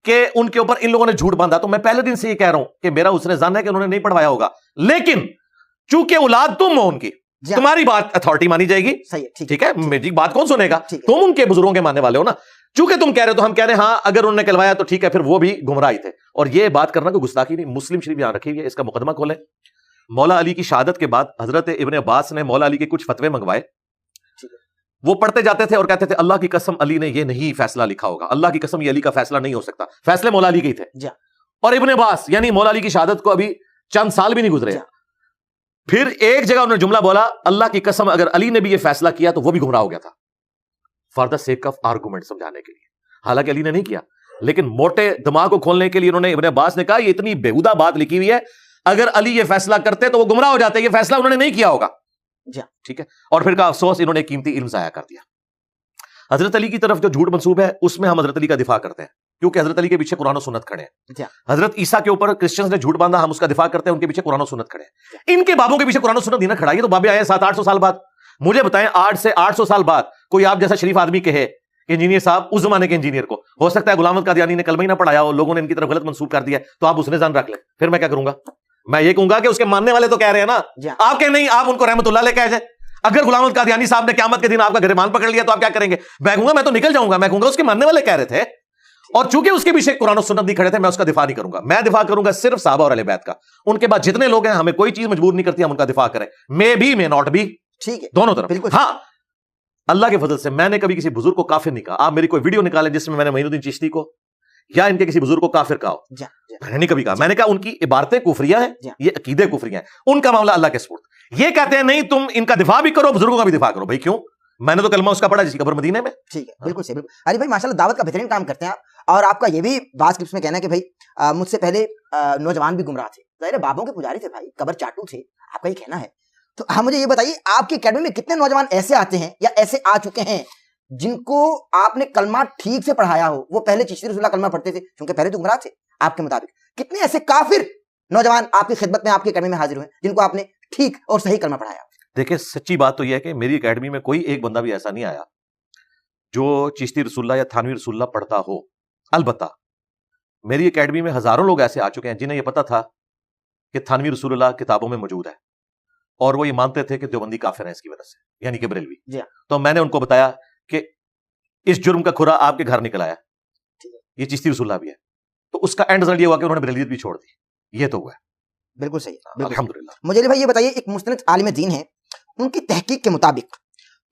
کہ ان کے اوپر ان لوگوں نے جھوٹ باندھا، تو میں پہلے دن سے یہ کہہ رہا ہوں کہ میرا حسن ظن ہے کہ انہوں نے نہیں پڑھوایا ہوگا. لیکن چونکہ اولاد تم ہو ان کی، تمہاری بات اتھارٹی مانی جائے گی. ٹھیک ہے، میری بات کون سنے گا؟ تم ان کے بزرگوں کے ماننے والے ہو نا. چونکہ تم کہہ رہے ہو تو ہم کہہ رہے ہیں ہاں اگر انہوں نے کلوایا تو ٹھیک ہے، پھر وہ بھی گمراہی تھے. اور یہ بات کرنا کوئی گستاخی نہیں. مسلم شریف یہاں رکھی ہوئی ہے، اس کا مقدمہ کھولیں. مولا علی کی شہادت کے بعد حضرت ابن عباس نے مولا علی کے کچھ فتوے منگوائے. وہ پڑھتے جاتے تھے اور کہتے تھے اللہ کی قسم علی نے یہ نہیں فیصلہ لکھا ہوگا، اللہ کی قسم یہ علی کا فیصلہ نہیں ہو سکتا. فیصلے مولا علی کے ہی تھے. اور ابن عباس یعنی مولا علی کی شہادت کو ابھی چند سال بھی نہیں گزرے. پھر ایک جگہ انہوں نے جملہ بولا اللہ کی قسم اگر علی نے بھی یہ فیصلہ کیا تو وہ بھی گمراہ ہو گیا تھا، for the sake of argument, سمجھانے کے لیے. حالانکہ علی نے نہیں کیا، لیکن موٹے دماغ کو کھولنے کے لیے انہوں نے ابن عباس نے کہا یہ اتنی بےہودہ بات لکھی ہوئی ہے، اگر علی یہ فیصلہ کرتے تو وہ گمراہ ہو جاتے، یہ فیصلہ انہوں نے نہیں کیا ہوگا. ٹھیک ہے. اور پھر کہا افسوس انہوں نے قیمتی علم ضائع کر دیا. حضرت علی کی طرف جو جھوٹ منسوب ہے اس میں ہم حضرت علی کا دفاع کرتے ہیں کیونکہ حضرت علی کے پیچھے قرآن و سنت کھڑے ہیں. حضرت عیسیٰ کے اوپر کرسچنز نے جھوٹ باندھا، ہم اس کا دفاع کرتے ہیں، ان کے پیچھے قرآن و سنت کھڑے ہیں. ان کے بابوں کے پیچھے قرآن و سنت نہیں کھڑا. یہ تو بابے آئے 700-800 سال بعد. مجھے بتائیں 800 سے 800 سال بعد کوئی آپ جیسا شریف آدمی کہے کہ انجینئر صاحب، اس زمانے کے انجینئر کو ہو سکتا ہے غلام احمد قادیانی نے کلمہ ہی نہ پڑھایا ہو، لوگوں نے ان کی طرف غلط منسوب کر دیا تو آپ اس نے ظن رکھ لیں. پھر میں کیا کروں گا؟ میں یہ کہوں گا کہ اس کے ماننے والے تو کہہ رہے ہیں نا. آپ کہ نہیں، آپ ان کو رحمت اللہ علیہ کہہ جائے. اگر غلام احمد قادیانی صاحب نے قیامت کے دن آپ کا گریبان پکڑ لیا تو آپ کیا کریں گے؟ میں کہوں گا میں تو نکل جاؤں گا. میں کہوں گا اس کے ماننے والے کہہ رہے تھے، اور چونکہ اس کے پیچھے قرآن و سنت نہیں کھڑے تھے میں اس کا دفاع نہیں کروں گا. میں دفاع کروں گا صرف صحابہ اور اہل بیت کا. ان کے بعد جتنے لوگ ہیں ہمیں کوئی چیز مجبور نہیں کرتی ہم ان کا دفاع کریں، may be may not be. ٹھیک ہے، دونوں طرف. ہاں، اللہ کے فضل سے میں نے کبھی کسی بزرگ کو کافر نہیں کہا. آپ میری کوئی ویڈیو نکالیں جس میں نے معین الدین چشتی کو یا ان کے کسی بزرگ کو کافر کہا ہو. میں نے نہیں کبھی کہا. میں نے کہا ان کی عبارتیں کفریہ ہیں، یہ عقیدے کفریہ ہیں، ان کا معاملہ اللہ کے سپرد. یہ کہتے ہیں نہیں تم ان کا دفاع بھی کرو، بزرگوں کا بھی دفاع کرو. بھائی کیوں؟ میں نے تو کلمہ اس کا پڑھا جس کی قبر مدینے میں. ٹھیک ہے, بالکل صحیح, بالکل. علی بھائی ماشاءاللہ دعوت کا بہترین کام کرتے ہیں آپ, اور آپ کا یہ بھی بعض کلپس میں کہنا ہے کہ بھائی مجھ سے پہلے نوجوان بھی گمراہ تھے, ظاہر بابوں کے پجاری تھے بھائی, قبر چاٹو تھے, آپ کا یہ کہنا ہے. تو آپ مجھے یہ بتائیے آپ کی اکیڈمی میں کتنے نوجوان ایسے آتے ہیں یا ایسے آ چکے ہیں جن کو آپ نے کلمہ ٹھیک سے پڑھایا ہو, وہ پہلے چشتی رسول اللہ کلمہ پڑھتے تھے کیونکہ پہلے تو گمراہ تھے آپ کے مطابق, کتنے ایسے کافر نوجوان آپ کی خدمت میں آپ کی اکیڈمی میں حاضر ہوئے جن کو آپ نے ٹھیک اور صحیح کلمہ پڑھایا؟ دیکھیں سچی بات تو یہ ہے کہ میری اکیڈمی میں کوئی ایک بندہ بھی ایسا نہیں آیا جو چشتی رسول اللہ یا تھانوی رسول اللہ پڑھتا ہو. البتہ میری اکیڈمی میں ہزاروں لوگ ایسے آ چکے ہیں جنہیں یہ پتا تھا کہ تھانوی رسول اللہ کتابوں میں موجود ہے, اور وہ یہ مانتے تھے کہ دیوبندی کافر ہیں اس کی وجہ سے, یعنی کہ بریلوی. تو میں نے ان کو بتایا کہ اس جرم کا کھرا آپ کے گھر نکل آیا, یہ چشتی رسول اللہ بھی ہے. تو اس کا اینڈ رزلٹ یہ ہوا کہ انہوں نے بریلویت بھی چھوڑ دی. یہ تو ہوا ہے. بالکل صحیح, الحمدللہ. مجھے علی بھائی یہ بتائیے, ایک مستند عالم دین ہے, ان کی تحقیق کے مطابق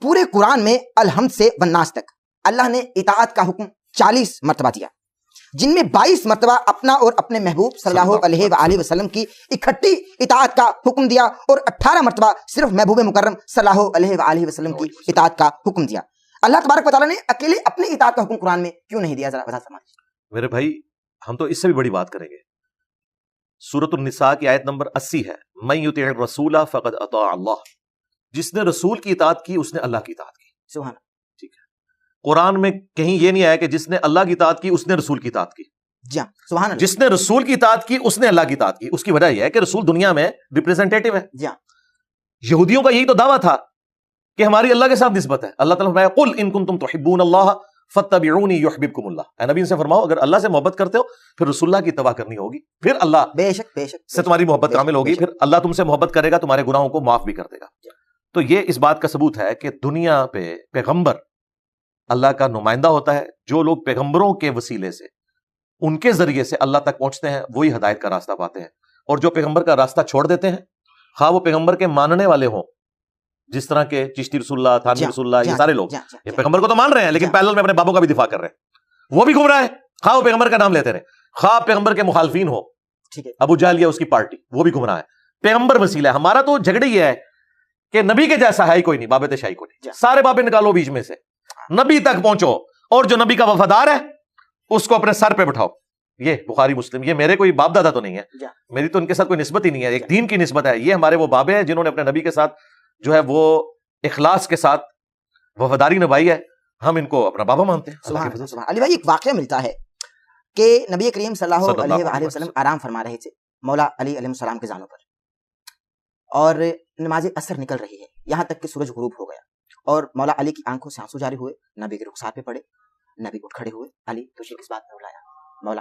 پورے قرآن میں الحمد سے والناس تک اللہ نے اطاعت کا حکم 40 مرتبہ دیا, جن میں 22 مرتبہ اپنا اور اپنے محبوب صلی اللہ علیہ وآلہ وسلم کی اکٹھی اطاعت کا حکم دیا, اور 18 مرتبہ صرف محبوب مکرم صلی اللہ علیہ وآلہ وسلم کی اطاعت کا حکم دیا. اللہ تبارک و تعالیٰ نے اکیلے اپنے اطاعت کا حکم قرآن میں کیوں نہیں دیا, ذرا بتا فرمائیے. میرے بھائی ہم تو اس سے بھی بڑی بات کریں گے. سورۃ النساء کی آیت نمبر 80 ہے, من یطع الرسول فقد اطاع اللہ, جس نے رسول کی اطاعت کی اس نے اللہ کی اطاعت کی. سبحان. ٹھیک ہے, قرآن میں کہیں یہ نہیں آیا کہ جس نے اللہ کی اطاعت کی اس نے رسول کی اطاعت کی. جی سبحان. جس نے رسول کی اطاعت کی اس نے اللہ کی اطاعت کی. اس کی وجہ یہ ہے کہ رسول دنیا میں ریپریزنٹیٹو ہے. جی یہودیوں کا یہی تو دعویٰ تھا کہ ہماری اللہ کے ساتھ نسبت ہے. اللہ تعالیٰ نے فرمایا قل ان کنتم تحبون اللہ فاتبعونی یحببکم اللہ. اے نبی ان سے فرماؤ اگر اللہ سے محبت کرتے ہو پھر رسول اللہ کی اتباع کرنی ہوگی, پھر اللہ بے شک سے تمہاری محبت کامل ہوگی, پھر اللہ تم سے محبت کرے گا, تمہارے گناہوں کو معاف بھی کر دے گا. تو یہ اس بات کا ثبوت ہے کہ دنیا پہ پیغمبر اللہ کا نمائندہ ہوتا ہے. جو لوگ پیغمبروں کے وسیلے سے ان کے ذریعے سے اللہ تک پہنچتے ہیں وہی ہدایت کا راستہ پاتے ہیں, اور جو پیغمبر کا راستہ چھوڑ دیتے ہیں خواہ وہ پیغمبر کے ماننے والے ہوں, جس طرح کے چشتی رسول اللہ, تھانوی رسول اللہ, یہ سارے لوگ یہ پیغمبر کو تو مان رہے ہیں لیکن پیرلل میں اپنے بابوں کا بھی دفاع کر رہے ہیں, وہ بھی گمراہ ہے. خواہ وہ پیغمبر کا نام لیتے رہے, خواہ پیغمبر کے مخالفین ہو, ابو جہل یا اس کی پارٹی, وہ بھی گمراہ ہے. پیغمبر وسیلہ ہے. ہمارا تو جھگڑا یہ ہے کہ نبی کے جیسا ہے ہی کوئی نہیں, بابے شاہی کوئی نہیں, سارے بابے نکالو بیچ میں سے, نبی تک پہنچو, اور جو نبی کا وفادار ہے اس کو اپنے سر پہ بٹھاؤ. یہ بخاری مسلم, یہ میرے کوئی باپ دادا تو نہیں ہے, میری تو ان کے ساتھ کوئی نسبت ہی نہیں ہے, ایک دین کی نسبت ہے. یہ ہمارے وہ بابے ہیں جنہوں نے اپنے نبی کے ساتھ جو ہے وہ اخلاص کے ساتھ وفاداری نبھائی ہے. ہم ان کو اپنا بابا مانتے ہیں. سبحان. علی بھائی ایک واقعہ ملتا ہے کہ نبی کریم صلی اللہ علیہ وآلہ وسلم آرام فرما رہے تھے مولا علی علیہ السلام کے زانوں پر, اور نماز عصر نکل رہی ہے, یہاں تک کہ سورج غروب ہو گیا, اور مولا علی کی آنکھوں سے آنسو جاری ہوئے, نبی کے رخسار پہ پڑے, نبی اٹھ کھڑے ہوئے, علی تجھے کس بات میں بلایا؟ مولا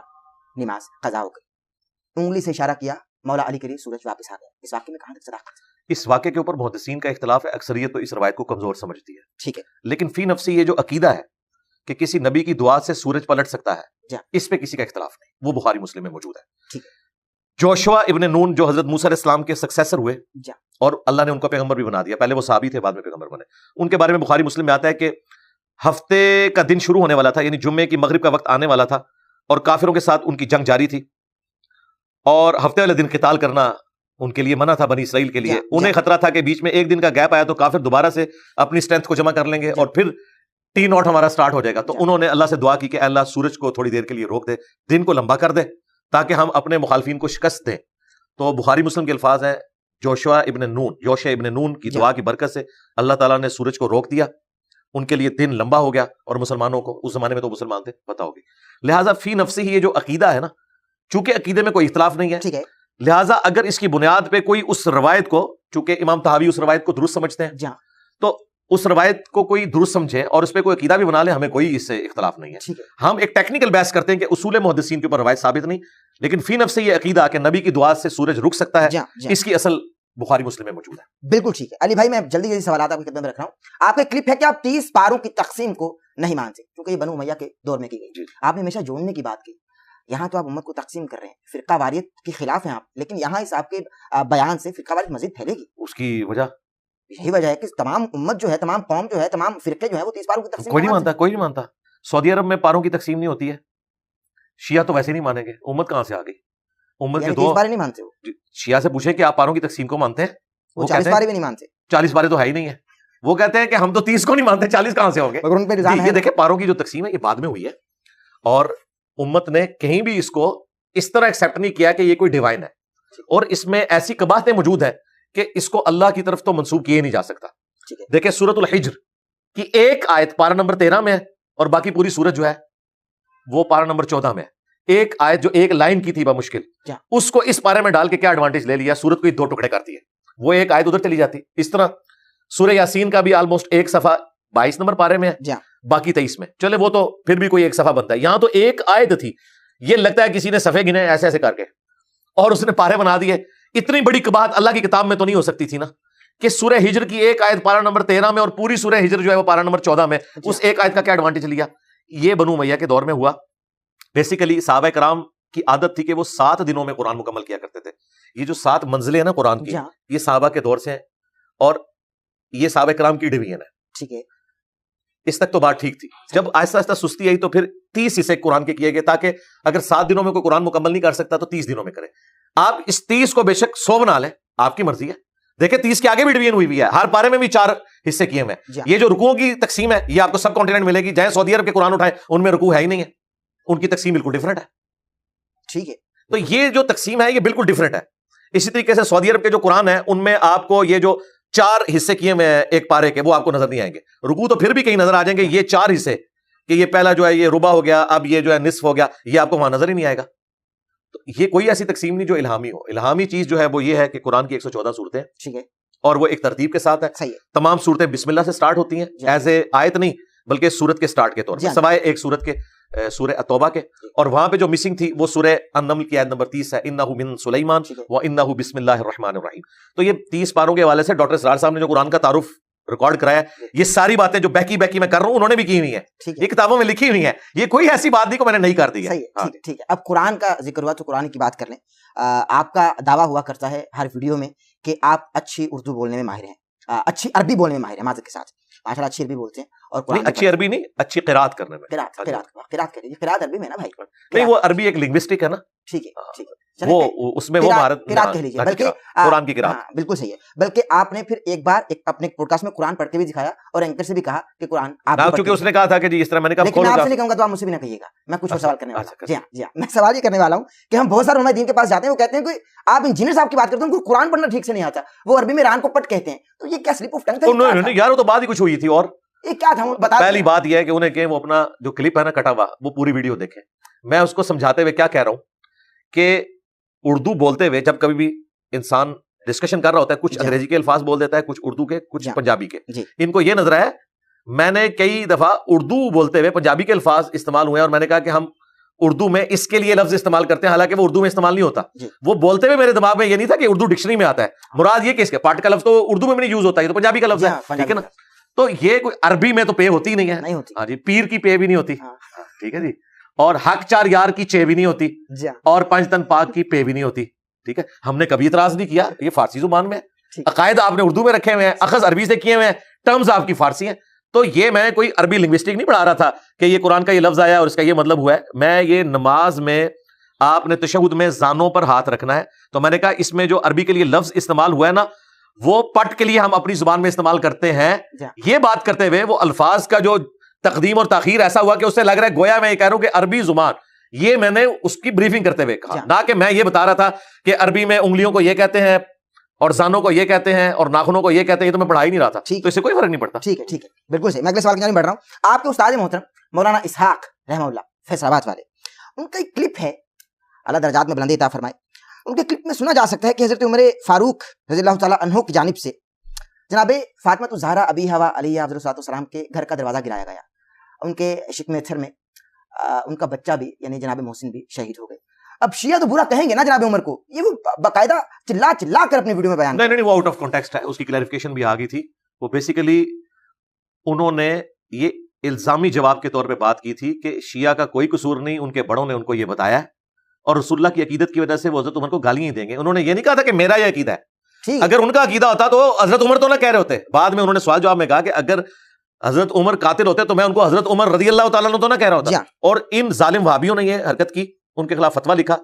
نماز قضا ہو گئی. انگلی سے اشارہ کیا, مولا علی کے لیے سورج واپس آ گیا. اس واقعے میں کہاں تک صداقت؟ اس واقعے کے اوپر محدثین کا اختلاف ہے, اکثریت تو اس روایت کو کمزور سمجھتی ہے. ٹھیک ہے, لیکن فی نفسی یہ جو عقیدہ ہے کہ کسی نبی کی دعا سے سورج پلٹ سکتا ہے, اس پہ کسی کا اختلاف نہیں, وہ بخاری مسلم میں موجود ہے. ٹھیک ہے. جوشوا ابن نون جو حضرت موسیٰ علیہ السلام کے سکسیسر ہوئے اور اللہ نے ان کو پیغمبر بھی بنا دیا, پہلے وہ صحابی تھے بعد میں پیغمبر بنے, ان کے بارے میں بخاری مسلم میں آتا ہے کہ ہفتے کا دن شروع ہونے والا تھا, یعنی جمعے کی مغرب کا وقت آنے والا تھا, اور کافروں کے ساتھ ان کی جنگ جاری تھی, اور ہفتے والے دن قتال کرنا ان کے لیے منع تھا بنی اسرائیل کے لیے. انہیں خطرہ تھا کہ بیچ میں ایک دن کا گیپ آیا تو کافر دوبارہ سے اپنی اسٹرینتھ کو جمع کر لیں گے اور پھر ٹی ناٹ ہمارا سٹارٹ ہو جائے گا. تو انہوں نے اللہ سے دعا کی کہ اللہ سورج کو تھوڑی دیر کے لیے روک دے, دن کو لمبا کر دے تاکہ ہم اپنے مخالفین کو شکست دیں. تو بخاری مسلم کے الفاظ ہیں یوشع ابن نون کی دعا کی برکت سے اللہ تعالیٰ نے سورج کو روک دیا, ان کے لیے دن لمبا ہو گیا, اور مسلمانوں کو, اس زمانے میں تو مسلمان تھے, پتہ ہوگی. لہٰذا فی نفسی ہی یہ جو عقیدہ ہے نا, چونکہ عقیدے میں کوئی اختلاف نہیں ہے, لہٰذا اگر اس کی بنیاد پہ کوئی اس روایت کو, چونکہ امام طحاوی اس روایت کو درست سمجھتے ہیں, تو اس روایت کو کوئی درست سمجھے اور اس پہ کوئی عقیدہ بھی بنا لے, ہمیں کوئی اس سے اختلاف نہیں ہے. ہم ایک ٹیکنیکل بحث کرتے ہیں کہ اصول محدثین کے اوپر روایت ثابت نہیں, لیکن فی نفس سے یہ عقیدہ کہ نبی کی دعا سے سورج رک سکتا ہے, اس کی اصل بخاری مسلم میں موجود ہے. بالکل ٹھیک ہے. علی بھائی میں جلدی سوالات آپ کی خدمت میں رکھ رہا ہوں. آپ کا کلپ ہے کہ آپ 30 پاروں کی تقسیم کو نہیں مانتے کیونکہ یہ بنو امیہ کے دور میں کی گئی. آپ نے ہمیشہ جوڑنے کی بات کی, یہاں تو آپ امت کو تقسیم کر رہے ہیں, فرقہ واریت کے خلاف ہیں آپ, لیکن یہاں اس آپ کے بیان سے فرقہ واریت مزید پھیلے گی. اس کی وجہ یہی وجہ ہے کہ تمام امت جو ہے, تمام قوم جو ہے, تمام فرقے جو ہے وہ 30 پاروں کی تقسیم کوئی نہیں مانتا. سعودی عرب میں پاروں کی تقسیم نہیں ہوتی ہے, شیعہ تو ویسے نہیں مانیں گے, امت کہاں سے آ گئی؟ امت کے 30 پارے نہیں مانتے وہ. شیعہ سے پوچھیں کہ آپ پاروں کی تقسیم کو مانتے ہیں, وہ 40 پارے بھی نہیں مانتے. 40 پارے تو ہے ہی نہیں ہے. وہ کہتے ہیں کہ ہم تو 30 کو نہیں مانتے، 40 کہاں سے ہوں گے؟ مگر ان پہ الزام ہے یہ دیکھیں پاروں کی جو تقسیم ہے یہ بعد میں ہوئی ہے، اور امت نے کہیں بھی اس کو اس طرح ایکسیپٹ نہیں کیا کہ یہ کوئی ڈیوائن ہے، اور اس میں ایسی قباحتیں موجود ہیں کہ اس کو اللہ کی طرف تو منسوب کیے نہیں جا سکتا۔ دیکھیں سورۃ الحجر کی ایک آیت پارہ نمبر 13 میں ہے، اور باقی پوری سورت جو ہے وہ پارہ نمبر 14 میں ہے۔ ایک آیت جو ایک لائن کی تھی بمشکل، اس کو اس پارے میں ڈال کے کیا ایڈوانٹیج لے لیا، سورت کو ہی 2 ٹکڑے کرتی ہے، وہ ایک آیت ادھر چلی جاتی۔ اس طرح سورہ یاسین کا بھی آلموسٹ ایک صفحہ 22 نمبر پارے میں ہے، باقی 23 میں، چلے وہ تو پھر بھی کوئی ایک صفحہ بنتا ہے، یہاں تو ایک آیت تھی، یہ لگتا ہے کسی نے صفحے گنے ایسے ایسے کر کے اور اس نے پارے بنا دیے۔ اتنی بڑی قباحت اللہ کی کتاب میں تو نہیں ہو سکتی تھی نا، کہ سورہ ہجر کی ایک آیت پارہ نمبر 13 میں اور پوری سورہ ہجر جو ہے وہ پارہ نمبر 14 میں، اس ایک آیت کا کیا ایڈوانٹیج لیا؟ یہ بنو امیہ کے دور میں ہوا۔ بیسیکلی صحابہ کرام کی عادت تھی کہ وہ 7 دنوں میں قرآن مکمل کیا کرتے تھے۔ یہ جو 7 منزلیں ہیں نا قرآن کی، یہ صحابہ کے دور سے ہیں، اور یہ صحابہ کرام کی ڈویژن ہے، ٹھیک ہے، اس تک تو بات ٹھیک تھی۔ جب آہستہ آہستہ سستی آئی تو پھر 30 حصے قرآن کے کیے گئے، تاکہ اگر 7 دنوں میں کوئی قرآن مکمل نہیں کر سکتا تو 30 دنوں میں کرے۔ آپ اس 30 کو بے شک 100 بنا لیں، آپ کی مرضی ہے۔ دیکھیں 30 کے آگے بھی ڈویژن ہوئی ہے، ہر پارے میں بھی 4 حصے کیے ہوئے ہیں۔ یہ جو رکوعوں کی تقسیم ہے یہ آپ کو سب کانٹیننٹ ملے گی، جائیں سعودی عرب کے قرآن اٹھائیں ان میں رکوع ہے ہی نہیں ہے، ان کی تقسیم بالکل ڈفرینٹ ہے، ٹھیک ہے۔ تو یہ جو تقسیم ہے یہ بالکل ڈفرینٹ ہے۔ اسی طریقے سے سعودی عرب کے جو قرآن ہے ان میں آپ کو یہ جو 4 حصے کیے ہوئے ہیں ایک پارے کے، وہ آپ کو نظر نہیں آئیں گے۔ رکوع تو پھر بھی کہیں نظر آ جائیں گے، یہ 4 حصے کہ یہ پہلا جو ہے یہ ربع ہو گیا، اب یہ جو ہے نصف ہو گیا، یہ آپ کو وہاں نظر ہی نہیں آئے گا۔ تو یہ کوئی ایسی تقسیم نہیں جو الہامی ہو۔ الہامی چیز جو ہے وہ یہ ہے کہ قرآن کی 114 صورتیں، ٹھیک ہے، اور وہ ایک ترتیب کے ساتھ ہے۔ تمام صورتیں بسم اللہ سے سٹارٹ ہوتی ہیں، ایز اے آیت نہیں بلکہ سورت کے سٹارٹ کے طور پر، سوائے ایک سورت کے سورہ التوبہ کے، اور وہاں پہ جو مسنگ تھی وہ سورہ النمل کی آیت نمبر 30 ہے، انہ من سلیمان وانہ بسم اللہ الرحمن الرحیم۔ تو یہ 30 پاروں کے حوالے سے ڈاکٹر اسرار صاحب نے جو قرآن کا تعارف ریکارڈ کرایا ہے، یہ ساری باتیں جو بیکی میں کر رہا ہوں انہوں نے بھی کی ہوئی ہیں، یہ کتابوں میں لکھی ہوئی ہیں، یہ کوئی ایسی بات نہیں کو میں نے نہیں کر دی ہے۔ ٹھیک ہے، اب قرآن کا ذکر ہوا تو قرآن کی بات کر لیں۔ آپ کا دعویٰ ہوا کرتا ہے ہر ویڈیو میں کہ آپ اچھی اردو بولنے میں ماہر ہیں، اچھی عربی بولنے میں ماہر ہیں، معذرت کے ساتھ ماشاء اللہ اچھی عربی بولتے ہیں، اور قرآن اچھی عربی نہیں، اچھی قرات کرنے میں، قرات کر لیجیے، قرات عربی میں نا بھائی، نہیں وہ عربی ایک لنگوسٹک ہے نا، ٹھیک ہے ٹھیک ہے، وہ اس میں وہ قرات کہہ لیجیے، بلکہ قرآن کی قرات بالکل صحیح ہے۔ بلکہ آپ نے پھر ایک بار اپنے پوڈ کاسٹ میں قرآن پڑھ کے بھی دکھایا اور اینکر سے بھی کہا کہ قرآن آپ، چونکہ اس نے کہا تھا کہ جی اس طرح، میں نے کہا لیکن آپ سے نہیں کہوں گا تو آپ مجھ سے بھی نہ کہیے گا، میں کچھ اور سوال کرنے والا ہوں۔ جی ہاں جی ہاں، میں سوال یہ کرنے والا ہوں کہ ہم بہت سارے علماء دین کے پاس جاتے ہیں، وہ کہتے ہیں کہ آپ انجینئر صاحب کی بات کرتے ہیں، ان کو قرآن پڑھنا ٹھیک سے نہیں آتا، وہ عربی میں ران کو پٹ کہتے ہیں، تو یہ کیا سلپ آف ٹنگ تھا یار؟ وہ تو بات ہی کچھ ہوئی تھی، اور یہ کیا تھا بتا۔ پہلی بات یہ ہے کہ انہیں کہ وہ اپنا جو کلپ ہے نا کٹا ہوا، وہ پوری ویڈیو دیکھیں۔ میں اس کو سمجھاتے ہوئے کیا کہہ رہا ہوں کہ اردو بولتے ہوئے جب کبھی بھی انسان ڈسکشن کر رہا ہوتا ہے، کچھ انگریزی کے الفاظ بول دیتا ہے، کچھ اردو کے، کچھ پنجابی کے، ان کو یہ نظر آیا میں نے کئی دفعہ اردو بولتے ہوئے پنجابی کے الفاظ استعمال ہوئے، اور میں نے کہا کہ ہم اردو میں اس کے لیے لفظ استعمال کرتے ہیں، حالانکہ وہ اردو میں استعمال نہیں ہوتا۔ وہ بولتے ہوئے میرے دماغ میں یہ نہیں تھا کہ اردو ڈکشنری میں آتا ہے، مراد یہ کہ اس کے پارٹ کا لفظ تو اردو میں بھی نہیں یوز ہوتا ہے، تو پنجابی کا لفظ ہے، ٹھیک ہے نا۔ تو یہ کوئی عربی میں تو پے ہوتی نہیں ہے، ہاں جی، پیر کی پے بھی نہیں ہوتی، ٹھیک ہے جی، اور حق 4 یار کی چے بھی نہیں ہوتی، اور 5 تن پاک کی پے بھی نہیں ہوتی، ٹھیک ہے۔ ہم نے کبھی اعتراض نہیں کیا، یہ فارسی زبان میں ہے، عقائد آپ نے اردو میں رکھے ہوئے ہیں، اخذ عربی سے کیے ہوئے ہیں، ٹرمز آپ کی فارسی ہیں۔ تو یہ میں کوئی عربی لنگوسٹک نہیں پڑھا رہا تھا کہ یہ قرآن کا یہ لفظ آیا اور اس کا یہ مطلب ہوا ہے۔ میں یہ نماز میں آپ نے تشہد میں زانوں پر ہاتھ رکھنا ہے، تو میں نے کہا اس میں جو عربی کے لیے لفظ استعمال ہوا ہے نا، وہ پٹ کے لیے ہم اپنی زبان میں استعمال کرتے ہیں۔ یہ بات کرتے ہوئے وہ الفاظ کا جو تقدیم اور تاخیر ایسا ہوا کہ اس سے لگ رہا ہے گویا میں یہ کہہ رہا ہوں کہ عربی زبان، یہ میں نے اس کی بریفنگ کرتے ہوئے کہا، نہ کہ میں یہ بتا رہا تھا کہ عربی میں انگلیوں کو یہ کہتے ہیں اور زانوں کو یہ کہتے ہیں اور ناخنوں کو یہ کہتے ہیں، یہ تو میں پڑھا ہی نہیں رہا تھا، تو اس سے کوئی فرق نہیں پڑتا۔ ٹھیک ہے ٹھیک ہے، بالکل صحیح۔ میں اگلے سوال کی جانب بڑھ رہا ہوں۔ آپ کے استاد محترم مولانا اسحاق رحمہ اللہ فیصل آباد والے، ان کا ایک کلپ ہے، اللہ درجات میں بلندی عطا فرمائے، ان کے کلپ میں سنا جا سکتا ہے کہ حضرت عمر فاروق رضی اللہ تعالیٰ عنہ کی جانب سے جناب فاطمہ الزہرا ابی حوا علیہ افضل الصلوۃ والسلام کے گھر کا دروازہ گرایا گیا، ان کے شکم تھر میں ان کا بچہ بھی یعنی جناب محسن بھی شہید ہو گئے۔ اب شیعہ تو برا کہیں گے نا جناب عمر کو، یہ وہ باقاعدہ چلا کر اپنی ویڈیو میں بیان نہیں نہیں، وہ آؤٹ آف کانٹیکسٹ ہے، اس کی کلیریفیکیشن بھی آ گئی تھی۔ وہ بیسیکلی انہوں نے یہ الزامی جواب کے طور پہ بات کی تھی کہ شیعہ کا کوئی قصور نہیں، ان کے بڑوں نے ان کو یہ بتایا ہے، اور رسول اللہ کی عقیدت کی وجہ سے وہ حضرت عمر کو گالیاں ہی دیں گے۔ انہوں نے یہ نہیں کہا تھا کہ میرا یہ عقیدہ ہے، اگر ان کا عقیدہ ہوتا تو حضرت عمر تو نہ کہہ رہے ہوتے۔ بعد میں انہوں نے سوال جواب میں کہا کہ اگر حضرت عمر قاتل ہوتے تو میں ان کو حضرت عمر رضی اللہ تعالیٰ عنہ تو نہ کہہ رہا ہوتا۔ اور ان ظالم وہابیوں نے یہ حرکت کی، ان کے خلاف فتویٰ لکھا،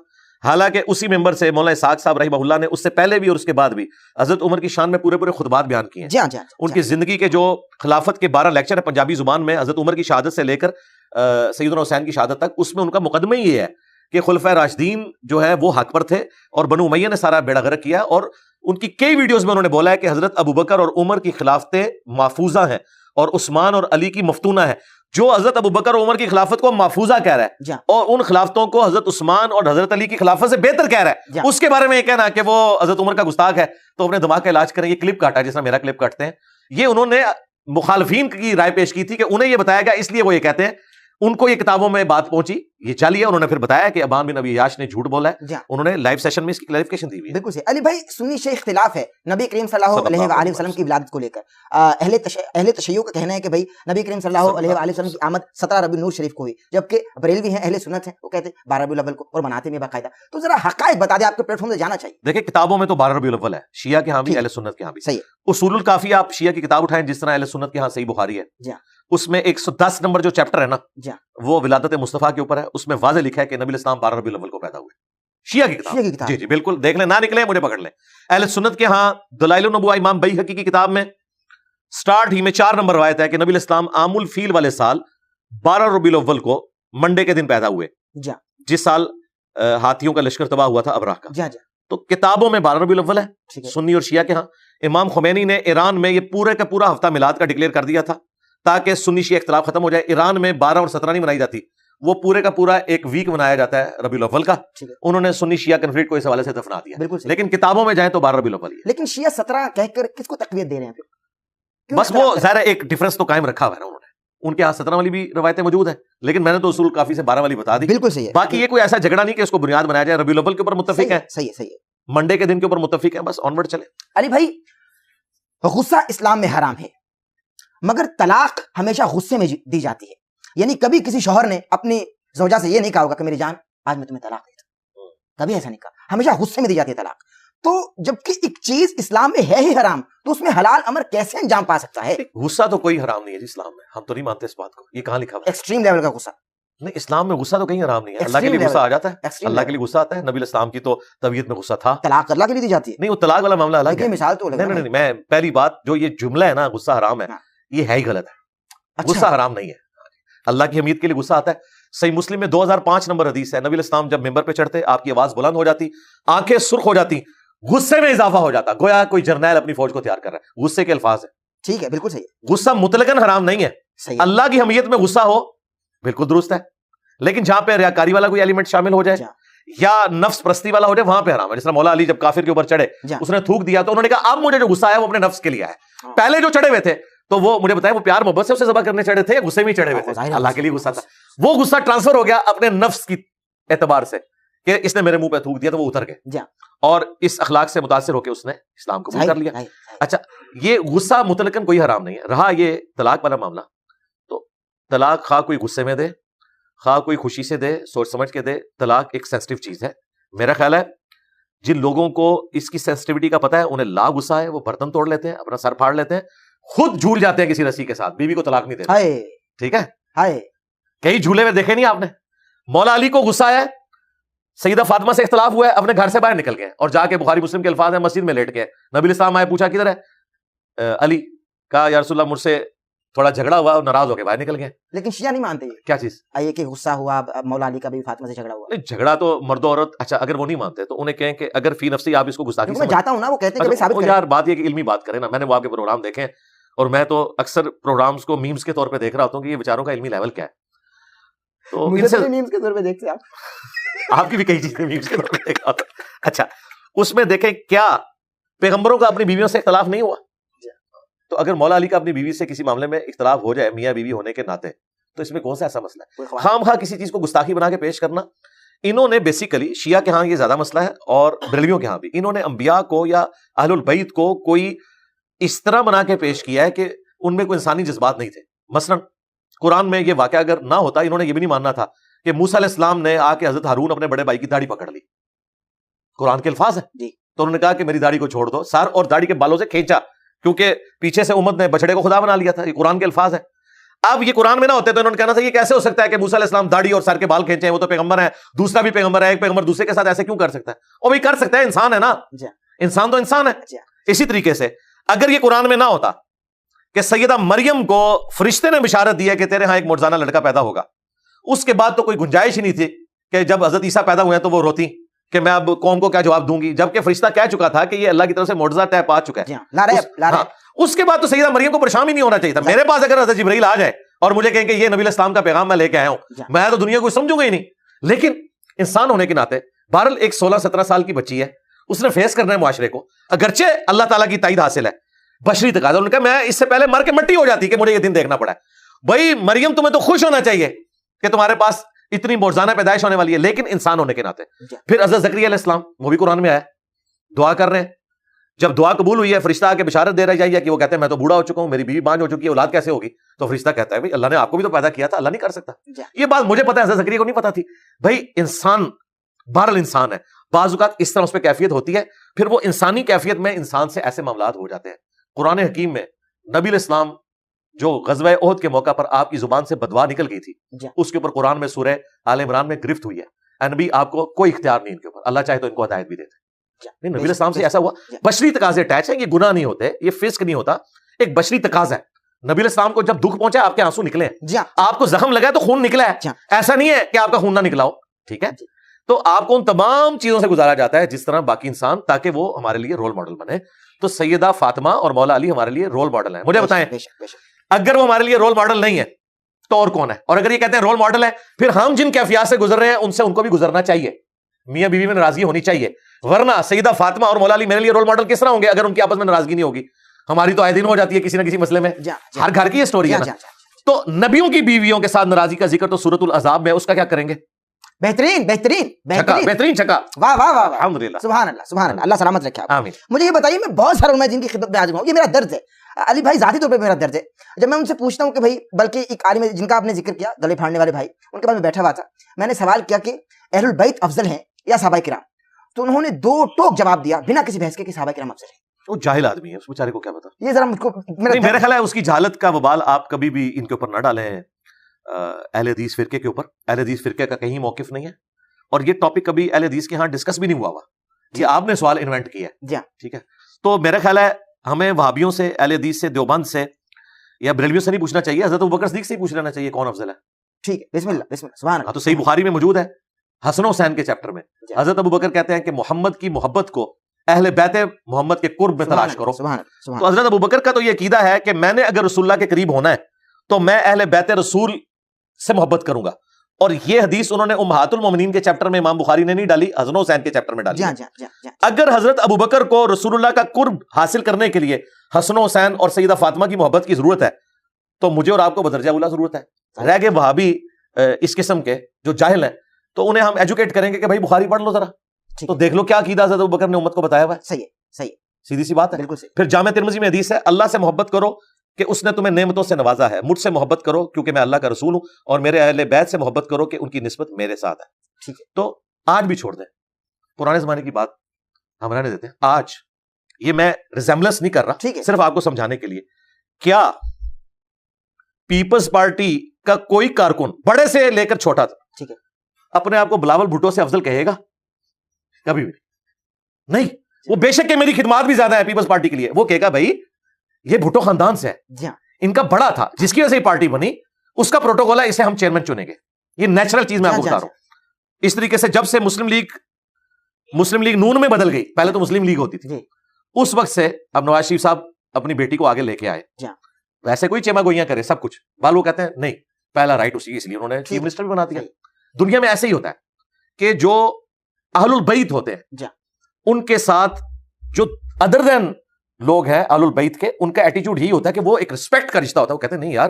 حالانکہ اسی ممبر سے مولانا اسحاق صاحب رحمہ اللہ نے اس سے پہلے بھی اور اس کے بعد بھی حضرت عمر کی شان میں پورے پورے خطبات بیان کیے ہیں. ان کی زندگی کے جو خلافت کے 12 لیکچر ہیں پنجابی زبان میں حضرت عمر کی شہادت سے لے کر سیدنا حسین کی شہادت تک، اس میں ان کا مقدمہ یہ ہے کہ خلفائے راشدین جو ہے وہ حق پر تھے اور بنو امیہ نے سارا بیڑا غرق کیا. اور ان کی کئی ویڈیوز میں انہوں نے بولا ہے کہ حضرت ابوبکر اور عمر کی خلافتیں محفوظہ ہیں اور عثمان اور علی کی مفتونہ ہے. جو حضرت ابوبکر اور عمر کی خلافت کو محفوظہ کہہ رہا ہے اور ان خلافتوں کو حضرت عثمان اور حضرت علی کی خلافت سے بہتر کہہ رہا ہے، اس کے بارے میں یہ کہنا کہ وہ حضرت عمر کا گستاخ ہے تو اپنے دماغ کا علاج کریں. یہ کلپ کاٹا ہے جس طرح میرا کلپ کاٹتے ہیں. یہ انہوں نے مخالفین کی رائے پیش کی تھی کہ انہیں یہ بتایا گیا، اس لیے وہ یہ کہتے ہیں. ان کو یہ کتابوں میں بات پہنچی، یہ چلی ہے. انہوں نے پھر بتایا کہ ابان بن ابی عیاش نے جھوٹ بولا ہے. انہوں نے لائیو سیشن میں اس کی کلیریفیکیشن دی ہوئی ہے. بالکل صحیح. علی بھائی سنی شیعہ اختلاف ہے نبی کریم صلی اللہ علیہ وآلہ وسلم کی ولادت کو لے کر. اہل تشیع کا کہنا ہے کہ بھائی نبی کریم صلی اللہ علیہ وآلہ وسلم کی آمد 17 ربیع النور شریف کو ہوئی، جبکہ بریلوی ہیں اہل سنت ہیں وہ کہتے ہیں 12 ربیع الاول کو اور مناتے ہیں باقاعدہ. تو ذرا حقائق بتا دیں، آپ کے پلیٹ فارم سے جانا چاہیے. دیکھیں کتابوں میں تو 12 ربیع الاول ہے، شیعہ کے ہاں بھی اہل سنت کے ہاں بھی. صحیح. اصول الکافی آپ شیعہ کی کتاب اٹھائیں جس طرح اہل سنت کے ہاں صحیح بخاری ہے، اس میں 110 نمبر جو چیپٹر ہے نا وہ ولادت مصطفیٰ کے اوپر ہے. اس میں واضح لکھا ہے کہ نبی الاسلام 12 ربیع الاول کو پیدا ہوئے. شیعہ کی کتاب. جی بالکل دیکھ لیں، نہ نکلے مجھے پکڑ لیں. اہل سنت کے ہاں دلائل النبوہ امام بیہقی کی کتاب میں سٹارٹ ہی میں 4 نمبر روایت ہے کہ نبی الاسلام عام الفیل والے سال 12 ربیع الاول کو منڈے کے دن پیدا ہوئے، جس سال ہاتھیوں کا لشکر تباہ ہوا تھا ابراہ کا. تو کتابوں میں 12 ربیع الاول ہے سنی اور شیعہ کے ہاں. امام خمینی نے ایران میں یہ پورے کا پورا ہفتہ میلاد کا ڈکلیئر کر دیا تھا تاکہ سنی شیعہ اختلاف ختم ہو جائے. ایران میں 12 اور 17 نہیں منائی جاتی، وہ پورے کا پورا ایک ویک منایا جاتا ہے ربیع الاول کا. انہوں نے سنی شیعہ کنفلکٹ کو اس حوالے سے دفنا دیا. لیکن کتابوں میں جائیں تو 12 ربیع الاول ہے. لیکن شیعہ 17 کہہ کر کس کو تقویت دے رہے ہیں؟ بس وہ ظاہر ایک ڈیفرنس تو قائم رکھا ہوا ہے نا انہوں نے. ان کے ہاں 17 والی بھی روایتیں موجود ہیں، لیکن میں نے تو اصول کافی سے 12 والی بتا دی. بالکل صحیح ہے. باقی یہ کوئی ایسا جھگڑا نہیں کہ اس کو بنیاد بنایا جائے. ربیع الاول کے اوپر متفق ہے، صحیح ہے. منڈے کے دن کے اوپر متفق ہے، بس آنورڈ چلے. علی بھائی غصہ اسلام میں حرام ہے، مگر طلاق ہمیشہ غصے میں دی جاتی ہے. یعنی کبھی کسی شوہر نے اپنی زوجہ سے یہ نہیں کہا ہوگا کہ میری جان آج میں تمہیں طلاق دیتا ہوں، کبھی ایسا نہیں کہا. ہمیشہ غصے میں دی جاتی ہے طلاق. تو جبکہ ایک چیز اسلام میں ہے ہی حرام تو اس میں حلال امر کیسے انجام پا سکتا ہے؟ غصہ تو کوئی حرام نہیں ہے اسلام میں، ہم تو نہیں مانتے اس بات کو. یہ کہاں لکھا ہوا ہے؟ ایکسٹریم لیول کا غصہ نہیں، اسلام میں غصہ تو کہیں حرام نہیں ہے. اللہ کے لیے غصہ آ جاتا ہے، اللہ کے لیے غصہ آتا ہے. نبی الاسلام کی تو طبیعت میں غصہ تھا. طلاق اللہ کے لیے دی جاتی ہے. نہیں، وہ طلاق والا معاملہ الگ ہے. مثال تو نہیں، میں پہلی بات جو یہ جملہ ہے نا غصہ حرام ہے، یہ ہے ہی غلط ہے. غصہ حرام نہیں ہے. اللہ کی حمید کے لیے غصہ آتا ہے. صحیح مسلم میں 2005 نمبر حدیث ہے، نبی الاسلام جب ممبر پہ چڑھتے آپ کی آواز بلند ہو جاتی، آنکھیں سرخ ہو جاتی، غصے میں اضافہ ہو جاتا، گویا کوئی جرنیل اپنی فوج کو تیار کر رہا ہے. غصے کے الفاظ ہیں. ٹھیک ہے، بالکل صحیح. غصہ مطلقاً حرام نہیں ہے. اللہ کی حمیت میں غصہ ہو بالکل درست ہے، لیکن جہاں پہ ریاکاری والا کوئی ایلیمنٹ شامل ہو جائے یا نفس پرستی والا ہو جائے وہاں پہ حرام ہے. جس طرح مولا علی جب کافر کے اوپر چڑھے اس نے تھوک دیا تو انہوں نے کہا اب مجھے جو غصہ ہے وہ اپنے نفس کے لیے ہے. پہلے جو چڑھے ہوئے تھے تو وہ مجھے بتائیں وہ پیار محبت سے اسے ذبح کرنے چڑھے تھے یا غصے میں چڑھے ہوئے تھے؟ اللہ کے لیے غصہ تھا. وہ غصہ ٹرانسفر ہو گیا اپنے نفس کی اعتبار سے کہ اس نے میرے منہ پہ تھوک دیا تو وہ اتر گئے اور اس اخلاق سے متاثر ہو کے اس نے اسلام قبول کر لیا. اچھا، یہ غصہ مطلقاً کوئی حرام نہیں ہے. رہا یہ طلاق والا معاملہ، تو طلاق خواہ کوئی غصے میں دے خواہ کوئی خوشی سے دے، سوچ سمجھ کے دے، طلاق ایک سینسٹیو چیز ہے. میرا خیال ہے جن لوگوں کو اس کی سینسٹیوٹی کا پتہ ہے انہیں لا غصہ ہے، وہ برتن توڑ لیتے ہیں، اپنا سر پھاڑ لیتے ہیں، خود جھول جاتے ہیں کسی رسی کے ساتھ، بیوی کو طلاق نہیں دیتے. ٹھیک ہے، کئی جھولے ہوئے دیکھے نہیں آپ نے. مولا علی کو غصہ ہے، سیدہ فاطمہ سے اختلاف ہوا ہے، اپنے گھر سے باہر نکل گئے اور جا کے بخاری مسلم کے الفاظ ہیں مسجد میں لیٹ گئے. نبی الاسلام آئے، پوچھا کدھر ہے علی؟ کہا یا رسول اللہ مجھ سے تھوڑا جھگڑا ہوا اور ناراض ہو کے باہر نکل گئے. لیکن شیعہ نہیں مانتے کیا چیز یہ کہ غصہ ہوا مولا علی کا بھی فاطمہ سے جھگڑا ہوا. نہیں، جھگڑا تو مرد و عورت. اچھا، اگر وہ نہیں مانتے تو انہیں کہیں کہ اگر فی نفسی آپ اس کو گستاخی میں جاتا ہوں نا، وہ کہتے ہیں کہ ثابت کریں. یار بات یہ کہ علمی بات کریں نا. میں نے وہ آپ کے پروگرام دیکھے ہیں اور میں تو اکثر پروگرامز کو میمز کے طور پہ دیکھ رہا ہوتا ہوں کہ یہ بیچاروں کا علمی لیول کیا ہے. تو میمز کے طور پہ دیکھتے آپ کی بھی کئی چیزیں میمز کے طور پہ دیکھا ہوتا. اچھا، اس میں دیکھیں کیا پیغمبروں کا اپنی بیویوں سے اختلاف نہیں ہوا؟ تو اگر مولا علی کا اپنی بیوی سے کسی معاملے میں اختلاف ہو جائے میاں بیوی ہونے کے ناطے، تو اس میں کون سا ایسا مسئلہ ہے؟ خام خواہ کسی چیز کو گستاخی بنا کے پیش کرنا. انہوں نے بیسیکلی شیعہ کے ہاں یہ زیادہ مسئلہ ہے اور بریلویوں کے ہاں بھی، انہوں نے انبیاء کو یا اہل البیت کو کوئی اس طرح بنا کے پیش کیا ہے کہ ان میں کوئی انسانی جذبات نہیں تھے. مثلا قرآن میں یہ واقعہ اگر نہ ہوتا، انہوں نے یہ بھی نہیں ماننا تھا کہ موسیٰ علیہ السلام نے آ کے حضرت ہارون اپنے بڑے بھائی کی داڑھی پکڑ لی. قرآن کے الفاظ ہیں تو انہوں نے کہا کہ میری داڑھی کو چھوڑ دو، سر اور داڑھی کے بالوں سے کھینچا کیونکہ پیچھے سے امت نے بچڑے کو خدا بنا لیا تھا. یہ قرآن کے الفاظ ہیں. اب یہ قرآن میں نہ ہوتے تو انہوں نے کہنا تھا یہ کیسے ہو سکتا ہے کہ موسیٰ علیہ السلام داڑھی اور سر کے بال کھینچے ہیں, وہ تو پیغمبر ہے, دوسرا بھی پیغمبر ہے, ایک پیغمبر دوسرے کے ساتھ ایسے کیوں کر سکتا ہے؟ اور بھائی کر سکتا ہے, انسان ہے نا, انسان تو انسان ہے. اسی طریقے سے اگر یہ قرآن میں نہ ہوتا کہ سیدہ مریم کو فرشتے نے بشارت دی ہے کہ تیرے ہاں ایک مرزانہ لڑکا پیدا ہوگا, اس کے بعد تو کوئی گنجائش ہی نہیں تھی کہ جب حضرت عیسیٰ پیدا ہوئے تو وہ روتی کہ میں اب قوم کو کیا جواب دوں گی, جبکہ فرشتہ کہہ چکا تھا کہ یہ اللہ کی طرف سے معجزہ طے پا چکا ہے. اس کے بعد تو سیدہ مریم کو پریشان ہی نہیں ہونا چاہیے تھا. میرے پاس اگر حضرت جبرائیل آ جائے اور مجھے کہیں کہ یہ نبی علیہ السلام کا پیغام میں لے کے آیا ہوں, میں تو دنیا کو سمجھوں گا ہی نہیں. لیکن انسان ہونے کے ناطے بہرحال ایک 16-17 سال کی بچی ہے, اس نے فیس کرنا ہے معاشرے کو, اگرچہ اللہ تعالیٰ کی تائید حاصل ہے, بشری تقاضا. انہوں نے کہا میں اس سے پہلے مر کے مٹی ہو جاتی کہ مجھے یہ دن دیکھنا پڑا ہے. بھائی مریم تمہیں تو خوش ہونا چاہیے کہ تمہارے پاس اتنی مرزانہ پیدائش ہونے والی ہے, لیکن انسان ہونے کے ناطے. پھر حضرت زکریا علیہ السلام, وہ بھی قرآن میں آیا, دعا کر رہے ہیں. جب دعا قبول ہوئی ہے, فرشتہ آ کے بشارت دے رہا ہے کہ وہ کہتے ہیں میں تو بوڑھا ہو چکا ہوں, میری بیوی بانج ہو چکی ہے, اولاد کیسے ہوگی؟ تو فرشتہ کہتا ہے بھائی اللہ نے آپ کو بھی تو پیدا کیا تھا, اللہ نہیں کر سکتا؟ یہ بات مجھے پتا ہے, حضرت زکریا کو نہیں پتا تھی. بھائی انسان بہرحال انسان ہے, بعض اوقات اس طرح اس پہ کیفیت ہوتی ہے, پھر وہ انسانی کیفیت میں انسان سے ایسے معاملات ہو جاتے ہیں. قرآن حکیم میں نبی علیہ السلام جو غزوہ احد کے موقع پر آپ کی زبان سے بدوا نکل گئی تھی, اس کے اوپر قرآن میں سورہ آل عمران میں گرفت ہوئی ہے. اے نبی آپ کو کوئی اختیار نہیں ان کے اوپر, اللہ چاہے تو ان کو ہدایت بھی دیتے. نبی علیہ السلام سے ایسا ہوا, بشری تقاضے اٹیچ ہیں, یہ گناہ نہیں ہوتے, یہ فسق نہیں ہوتا, ایک بشری تقاضا ہے. نبی علیہ السلام کو جب دکھ پہنچا آپ کے آنسو نکلے ہیں, آپ کو زخم لگا ہے تو خون نکلا ہے, ایسا نہیں ہے کہ آپ کا خون نہ نکلا ہو, ٹھیک ہے؟ تو آپ کو ان تمام چیزوں سے گزارا جاتا ہے جس طرح باقی انسان, تاکہ وہ ہمارے لیے رول ماڈل بنے. تو سیدہ فاطمہ اور مولا علی ہمارے لیے رول ماڈل ہیں. مجھے بتائیں اگر وہ ہمارے لیے رول ماڈل نہیں ہے تو اور کون ہے؟ اور اگر یہ کہتے ہیں رول ماڈل ہے, پھر ہم جن کیفیات سے گزر رہے ہیں ان کو بھی گزرنا چاہیے. میاں بیوی میں ناراضگی ہونی چاہیے, ورنہ سیدہ فاطمہ اور مولا علی میرے لیے رول ماڈل کس طرح ہوں گے اگر ان کی آپس میں ناراضگی نہیں ہوگی؟ ہماری تو آئے دن ہو جاتی ہے کسی نہ کسی مسئلے میں, ہر گھر کی یہ سٹوری ہے. تو نبیوں کی بیویوں کے ساتھ ناراضی کا ذکر تو سورۃ الاحزاب میں, اس کا کیا کریں گے؟ بہترین بہترین بہترین چھکا, واہ واہ واہ, الحمدللہ, سبحان اللہ سبحان اللہ, اللہ سلامت رکھے آپ. آمین. مجھے یہ بتائیے, میں بہت سارے علماء جن کی خدمت میں حاضر ہوں, یہ میرا درد ہے علی بھائی, ذاتی طور پہ میرا درد ہے. جب میں ان سے پوچھتا ہوں کہ بھائی, بلکہ ایک عالم جن کا آپ نے ذکر کیا, گلے پھاڑنے والے بھائی, ان کے پاس میں بیٹھا ہوا تھا, میں نے سوال کیا کہ اہل البیت افضل ہیں یا صحابہ کرام, تو انہوں نے دو ٹوک جواب دیا بنا کسی بحث کے کہ صحابہ کرام افضل ہیں. وہ جاہل آدمی ہے, اس بیچارے کو کیا پتا. یہ ذرا مجھ کو میرا خیال ہے اس کی جہالت کا وبال آپ کبھی بھی ان کے اوپر نہ ڈالیں. اہل حدیث فرقے کے اوپر, اہل حدیث فرقے کا کہیں موقف نہیں ہے, اور یہ ٹاپک کبھی اہل حدیث کے ہاں ڈسکس بھی نہیں ہوا. یہ آپ نے سوال انوینٹ کیا ہے, ٹھیک ہے؟ تو میرا خیال ہے ہمیں وہابیوں سے, اہل حدیث سے, دیوبند سے یا بریلویوں سے نہیں پوچھنا چاہیے, حضرت ابوبکر صدیق سے ہی پوچھ لینا چاہیے کون افضل ہے. ٹھیک ہے, بسم اللہ بسم اللہ, سبحان اللہ. تو صحیح بخاری میں موجود ہے, حسن و حسین کے چیپٹر میں حضرت ابوبکر کہتے ہیں کہ محمد کی محبت کو اہل بیت محمد کے قرب میں تلاش کرو. تو حضرت ابوبکر کا تو یہ عقیدہ ہے کہ میں نے اگر رسول اللہ کے قریب ہونا ہے تو میں اہل بیت رسول سے محبت کروں گا. اور یہ حدیث انہوں نے امہات المومنین کے چیپٹر میں امام بخاری نے نہیں ڈالی, حسن و حسین کے چیپٹر میں ڈالی. اگر حضرت ابوبکر کو رسول اللہ کا قرب حاصل کرنے کے لیے حسن و حسین اور سیدہ فاطمہ کی محبت کی ضرورت ہے, تو مجھے اور آپ کو بدرجہ اولا ضرورت ہے. رہ گئے وہابی اس قسم کے جو جاہل ہیں, تو انہیں ہم ایجوکیٹ کریں گے کہ بھائی بخاری پڑھ لو ذرا, تو دیکھ لو کیا عقیدہ حضرت ابوبکر نے امت کو بتایا ہوا ہے. صحیح ہے, صحیح, سیدھی سی بات ہے, بالکل صحیح. پھر جامع ترمذی میں حدیث ہے, اللہ سے محبت کرو کہ اس نے تمہیں نعمتوں سے نوازا ہے, مجھ سے محبت کرو کیونکہ میں اللہ کا رسول ہوں, اور میرے اہل بیت سے محبت کرو کہ ان کی نسبت میرے ساتھ ہے. ٹھیک ہے, تو آج بھی چھوڑ دیں, پرانے زمانے کی بات ہم رہنے دیتے ہیں. آج یہ میں ریزیمبلنس نہیں کر رہا, صرف آپ کو سمجھانے کے لیے, کیا پیپلز پارٹی کا کوئی کارکن بڑے سے لے کر چھوٹا تھا, ٹھیک ہے, اپنے آپ کو بلاول بھٹو سے افضل کہے گا؟ کبھی بھی نہیں. وہ بے شک کہ میری خدمات بھی زیادہ ہے پیپلز پارٹی کے لیے, وہ کہے گا بھائی یہ بھٹو خاندان سے ہے, ان کا بڑا تھا جس کی وجہ سے یہ پارٹی بنی, اس کا پروٹوکول ہے, اسے ہم چیئرمین چنیں گے. یہ نیچرل چیز میں آپ کو بتا رہا ہوں. اس طریقے سے جب سے مسلم لیگ نون میں بدل گئی, پہلے تو مسلم لیگ ہوتی تھی, اس وقت سے اب نواز شریف صاحب اپنی بیٹی کو آگے لے کے آئے. ویسے کوئی چیما گوئیاں کرے سب کچھ, بال وہ کہتے ہیں نہیں پہلا رائٹ اسی, اس لیے انہوں نے چیف منسٹر بھی بنا دیا. دنیا میں ایسے ہی ہوتا ہے کہ جو اہل البیت ہوتے ہیں ان کے ساتھ جو ادر دین لوگ ہیں اہل البیت کے, ان کا ایٹیٹیوڈ ہی ہوتا ہے کہ وہ ایک ریسپیکٹ کا رشتہ ہوتا ہے. وہ کہتے ہیں نہیں یار